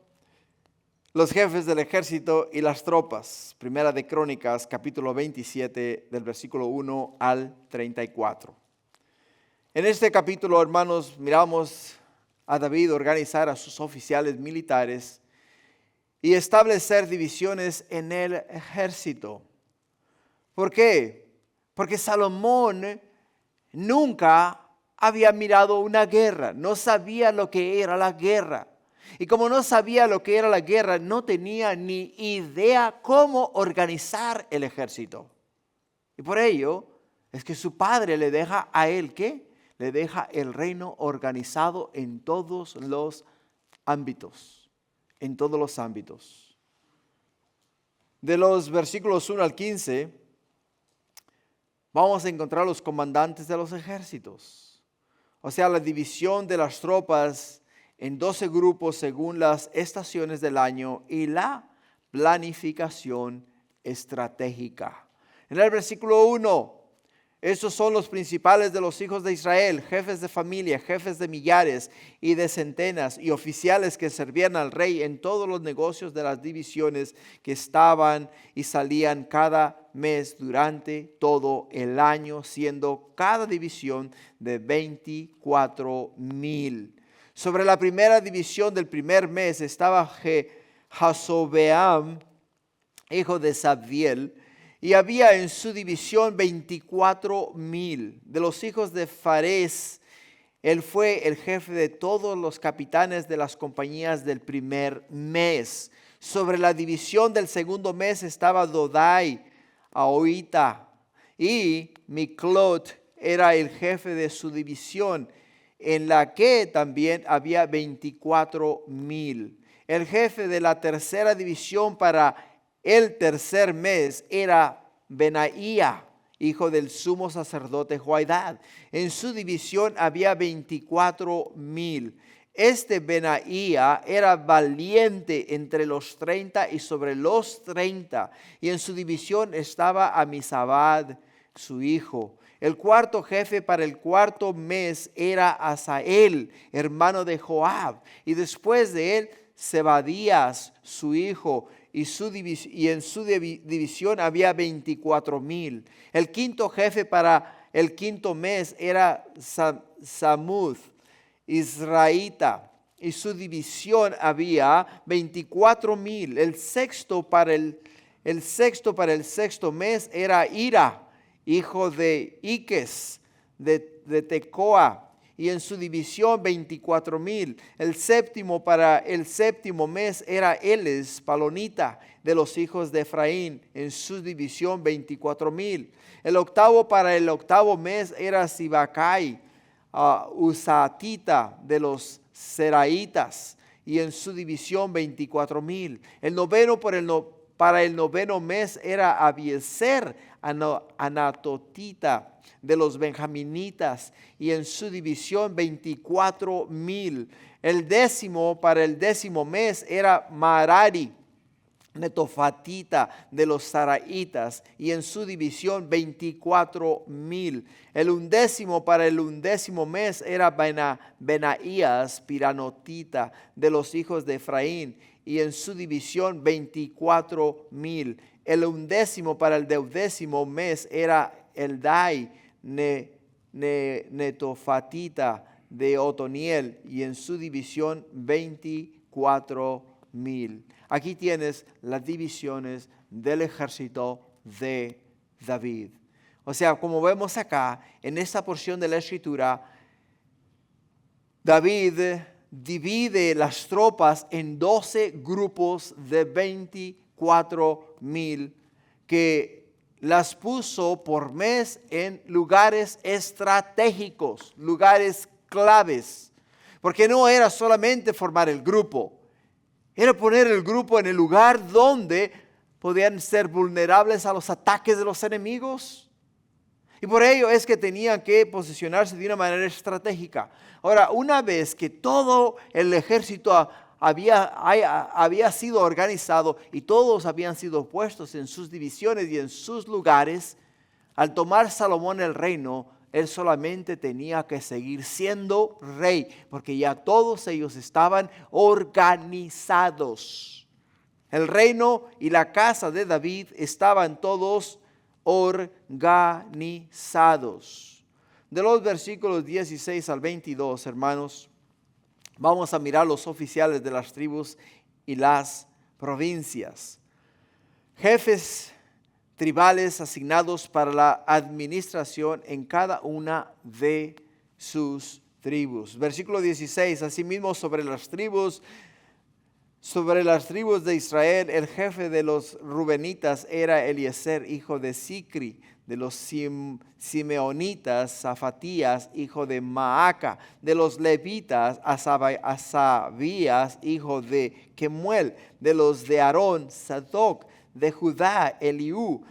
los jefes del ejército y las tropas. Primera de Crónicas, capítulo 27, del versículo 1 al 34. En este capítulo, hermanos, miramos a David organizar a sus oficiales militares y establecer divisiones en el ejército. ¿Por qué? Porque Salomón nunca había mirado una guerra, no sabía lo que era la guerra. Y como no sabía lo que era la guerra, no tenía ni idea cómo organizar el ejército. Y por ello es que su padre le deja a él, ¿qué? Le deja el reino organizado en todos los ámbitos. En todos los ámbitos. De los versículos 1 al 15, vamos a encontrar los comandantes de los ejércitos. O sea, la división de las tropas en 12 grupos según las estaciones del año y la planificación estratégica. En el versículo 1, estos son los principales de los hijos de Israel, jefes de familia, jefes de millares y de centenas y oficiales que servían al rey en todos los negocios de las divisiones que estaban y salían cada mes durante todo el año, siendo cada división de 24,000. Sobre la primera división del primer mes estaba Jasobeam, hijo de Zabdiel, y había en su división 24,000. De los hijos de Fares, él fue el jefe de todos los capitanes de las compañías del primer mes. Sobre la división del segundo mes estaba Dodai, Ahoita, y Miklot era el jefe de su división, en la que también había 24,000. El jefe de la tercera división para el tercer mes era Benaía, hijo del sumo sacerdote Joiada. En su división había 24,000. Este Benaía era valiente entre los 30 y sobre los 30. Y en su división estaba Amizabad, su hijo. El cuarto jefe para el cuarto mes era Asael, hermano de Joab. Y después de él, Zebadías, su hijo. Y en su división había 24,000. El quinto jefe para el quinto mes era Samud, israelita, y su división había 24,000. El sexto para el sexto mes era Ira, hijo de Iques, de Tecoa, y en su división 24,000. El séptimo para el séptimo mes era Eles, palonita, de los hijos de Efraín, en su división 24,000. El octavo para el octavo mes era Sibacai, Usatita, de los Seraitas, y en su división 24,000. El noveno para el noveno mes era Abiezer, Anatotita, de los benjaminitas, y en su división 24,000. El décimo para el décimo mes era Marari, netofatita, de los saraitas, y en su división 24,000. El undécimo para el undécimo mes era Benaías, piranotita, de los hijos de Efraín, y en su división 24,000. El undécimo para el deudécimo mes era Eldai, netofatita, de Otoniel, y en su división 24,000. Aquí tienes las divisiones del ejército de David. O sea, como vemos acá, en esta porción de la escritura, David divide las tropas en 12 grupos de 24,000 que las puso por mes en lugares estratégicos, lugares claves. Porque no era solamente formar el grupo, era poner el grupo en el lugar donde podían ser vulnerables a los ataques de los enemigos. Y por ello es que tenían que posicionarse de una manera estratégica. Ahora, una vez que todo el ejército había sido organizado y todos habían sido puestos en sus divisiones y en sus lugares, al tomar Salomón el reino, él solamente tenía que seguir siendo rey, porque ya todos ellos estaban organizados. El reino y la casa de David estaban todos organizados. De los versículos 16 al 22, hermanos, vamos a mirar los oficiales de las tribus y las provincias. Jefes tribales asignados para la administración en cada una de sus tribus. Versículo 16, asimismo sobre las tribus de Israel, el jefe de los rubenitas era Eliezer, hijo de Sicri; de los simeonitas, Zafatías, hijo de Maaca; de los levitas, Asabías, hijo de Kemuel; de los de Aarón, Sadoc; de Judá, Eliú,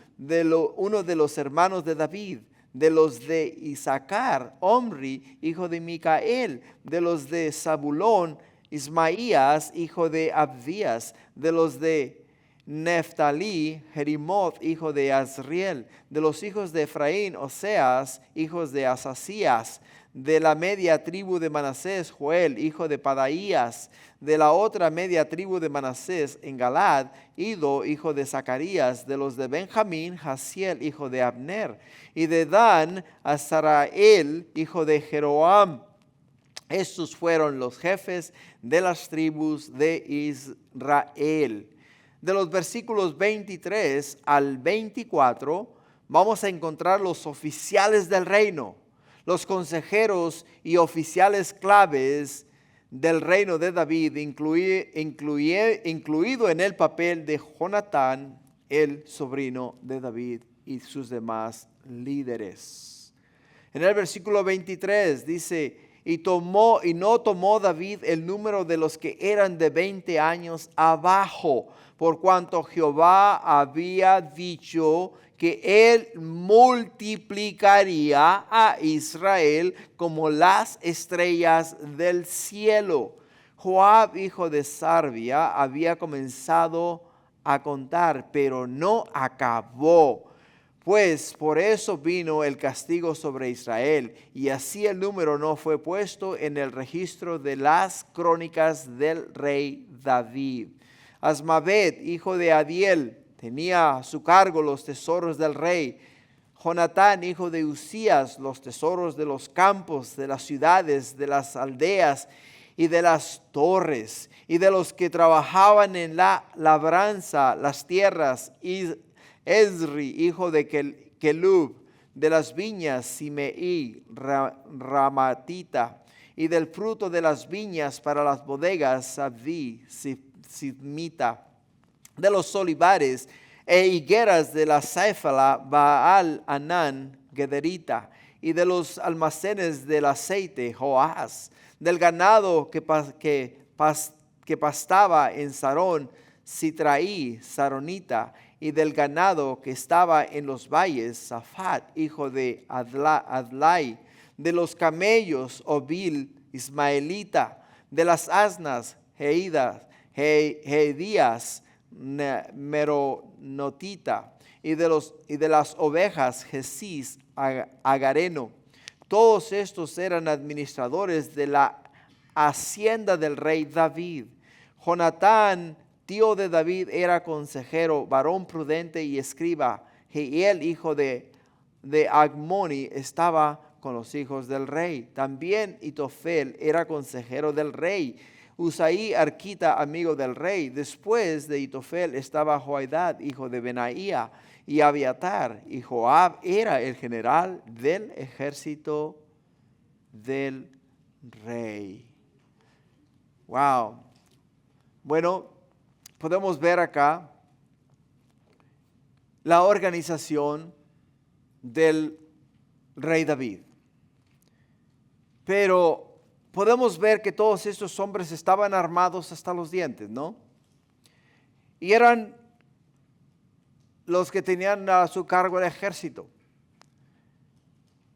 uno de los hermanos de David; de los de Isaacar, Omri, hijo de Micael; de los de Zabulón, Ismaías, hijo de Abdías; de los de Neftalí, Jerimoth, hijo de Azriel; de los hijos de Efraín, Oseas, hijos de Asasías; de la media tribu de Manasés, Joel, hijo de Padaías; de la otra media tribu de Manasés, en Galad, Ido, hijo de Zacarías; de los de Benjamín, Jasiel, hijo de Abner; y de Dan, Azarael, hijo de Jeroam. Estos fueron los jefes de las tribus de Israel. De los versículos 23 al 24, vamos a encontrar los oficiales del reino, los consejeros y oficiales claves del reino de David, incluido en el papel de Jonatán, el sobrino de David, y sus demás líderes. En el versículo 23 dice: Y no tomó David el número de los que eran de 20 años abajo, por cuanto Jehová había dicho que él multiplicaría a Israel como las estrellas del cielo. Joab, hijo de Sarvia, había comenzado a contar, pero no acabó. Pues por eso vino el castigo sobre Israel, y así el número no fue puesto en el registro de las crónicas del rey David. Asmavet, hijo de Adiel, tenía a su cargo los tesoros del rey. Jonatán, hijo de Usías, los tesoros de los campos, de las ciudades, de las aldeas y de las torres, y de los que trabajaban en la labranza, las tierras. Y Esri, hijo de Kelub, de las viñas, Simei, Ramatita, y del fruto de las viñas para las bodegas, Sabdi, Sidmita, de los olivares e higueras de la Céfala, Baal Anán, Gederita, y de los almacenes del aceite, Joás; del ganado que pastaba en Sarón, Sitraí, Saronita; y del ganado que estaba en los valles, Safat, hijo de Adlai; de los camellos, Obil, Ismaelita; de las asnas, Hedías, Meronotita; y de las ovejas, Jesís, Agareno. Todos estos eran administradores de la hacienda del rey David. Jonatán, tío de David, era consejero, varón prudente y escriba. Jehiel, hijo de Agmoni, estaba con los hijos del rey. También Itofel era consejero del rey. Usaí, arquita, amigo del rey. Después de Itofel estaba Joidad, hijo de Benaía, y Abiatar. Y Joab era el general del ejército del rey. Wow. Bueno, podemos ver acá la organización del rey David. Pero podemos ver que todos estos hombres estaban armados hasta los dientes, ¿no? Y eran los que tenían a su cargo el ejército.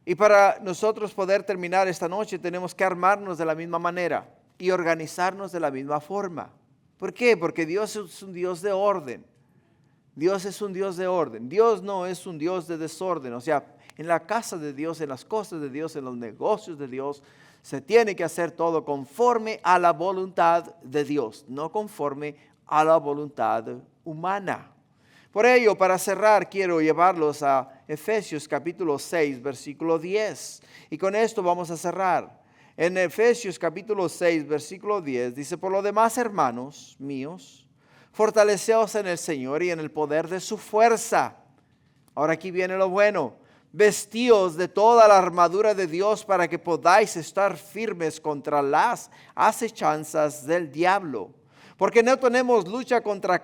Y para nosotros poder terminar esta noche tenemos que armarnos de la misma manera y organizarnos de la misma forma. ¿Por qué? Porque Dios es un Dios de orden. Dios es un Dios de orden. Dios no es un Dios de desorden. O sea, en la casa de Dios, en las cosas de Dios, en los negocios de Dios, se tiene que hacer todo conforme a la voluntad de Dios, no conforme a la voluntad humana. Por ello, para cerrar, quiero llevarlos a Efesios capítulo 6, versículo 10. Y con esto vamos a cerrar. En Efesios capítulo 6, versículo 10, dice: por lo demás, hermanos míos, fortaleceos en el Señor y en el poder de su fuerza. Ahora aquí viene lo bueno. Vestíos de toda la armadura de Dios para que podáis estar firmes contra las acechanzas del diablo. Porque no tenemos lucha contra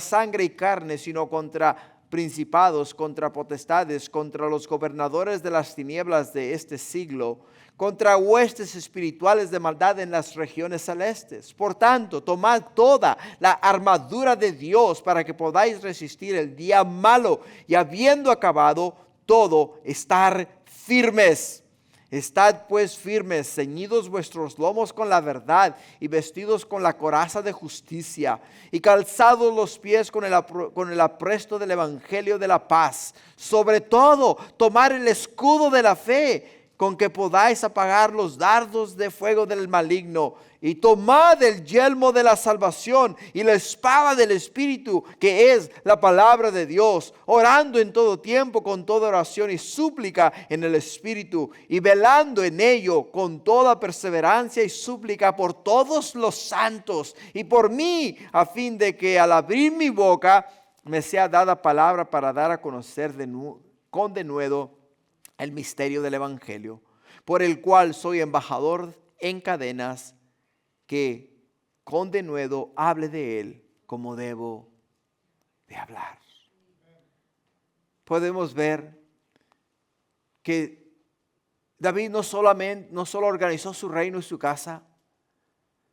sangre y carne, sino contra principados, contra potestades, contra los gobernadores de las tinieblas de este siglo, contra huestes espirituales de maldad en las regiones celestes. Por tanto, tomad toda la armadura de Dios para que podáis resistir el día malo y, habiendo acabado todo, estar firmes. Estad pues firmes, ceñidos vuestros lomos con la verdad y vestidos con la coraza de justicia y calzados los pies con el apresto del evangelio de la paz. Sobre todo, tomar el escudo de la fe con que podáis apagar los dardos de fuego del maligno, y tomad el yelmo de la salvación y la espada del Espíritu, que es la palabra de Dios, orando en todo tiempo con toda oración y súplica en el Espíritu, y velando en ello con toda perseverancia y súplica por todos los santos y por mí, a fin de que al abrir mi boca me sea dada palabra para dar a conocer con denuedo el misterio del Evangelio, por el cual soy embajador en cadenas, que con denuedo hable de él como debo de hablar. Podemos ver que David no solo organizó su reino y su casa,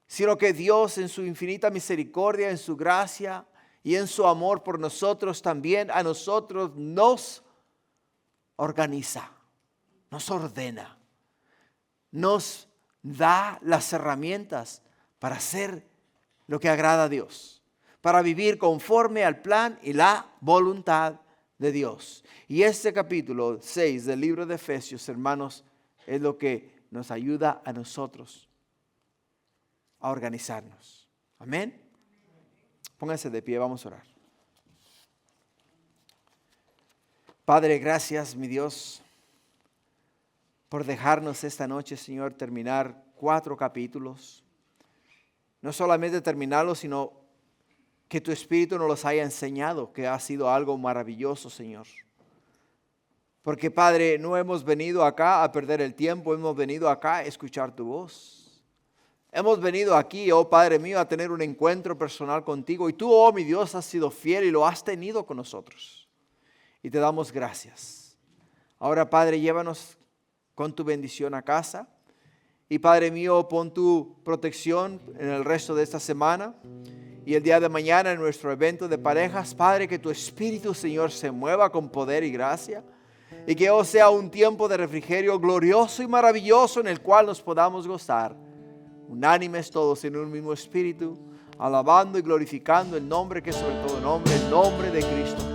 sino que Dios, en su infinita misericordia, en su gracia y en su amor por nosotros, también a nosotros nos organiza, nos ordena, nos da las herramientas para hacer lo que agrada a Dios, para vivir conforme al plan y la voluntad de Dios. Y este capítulo 6 del libro de Efesios, hermanos, es lo que nos ayuda a nosotros a organizarnos. Amén. Pónganse de pie, vamos a orar. Padre, gracias, mi Dios, por dejarnos esta noche, Señor, terminar 4 capítulos. No solamente terminarlos, sino que tu Espíritu nos los haya enseñado, que ha sido algo maravilloso, Señor. Porque, Padre, no hemos venido acá a perder el tiempo, hemos venido acá a escuchar tu voz. Hemos venido aquí, oh Padre mío, a tener un encuentro personal contigo. Y tú, oh mi Dios, has sido fiel y lo has tenido con nosotros. Y te damos gracias. Ahora, Padre, llévanos con tu bendición a casa. Y Padre mío, pon tu protección en el resto de esta semana. Y el día de mañana en nuestro evento de parejas, Padre, que tu Espíritu, Señor, se mueva con poder y gracia. Y que hoy sea un tiempo de refrigerio glorioso y maravilloso en el cual nos podamos gozar. Unánimes todos en un mismo espíritu, alabando y glorificando el nombre que es sobre todo nombre, el nombre de Cristo.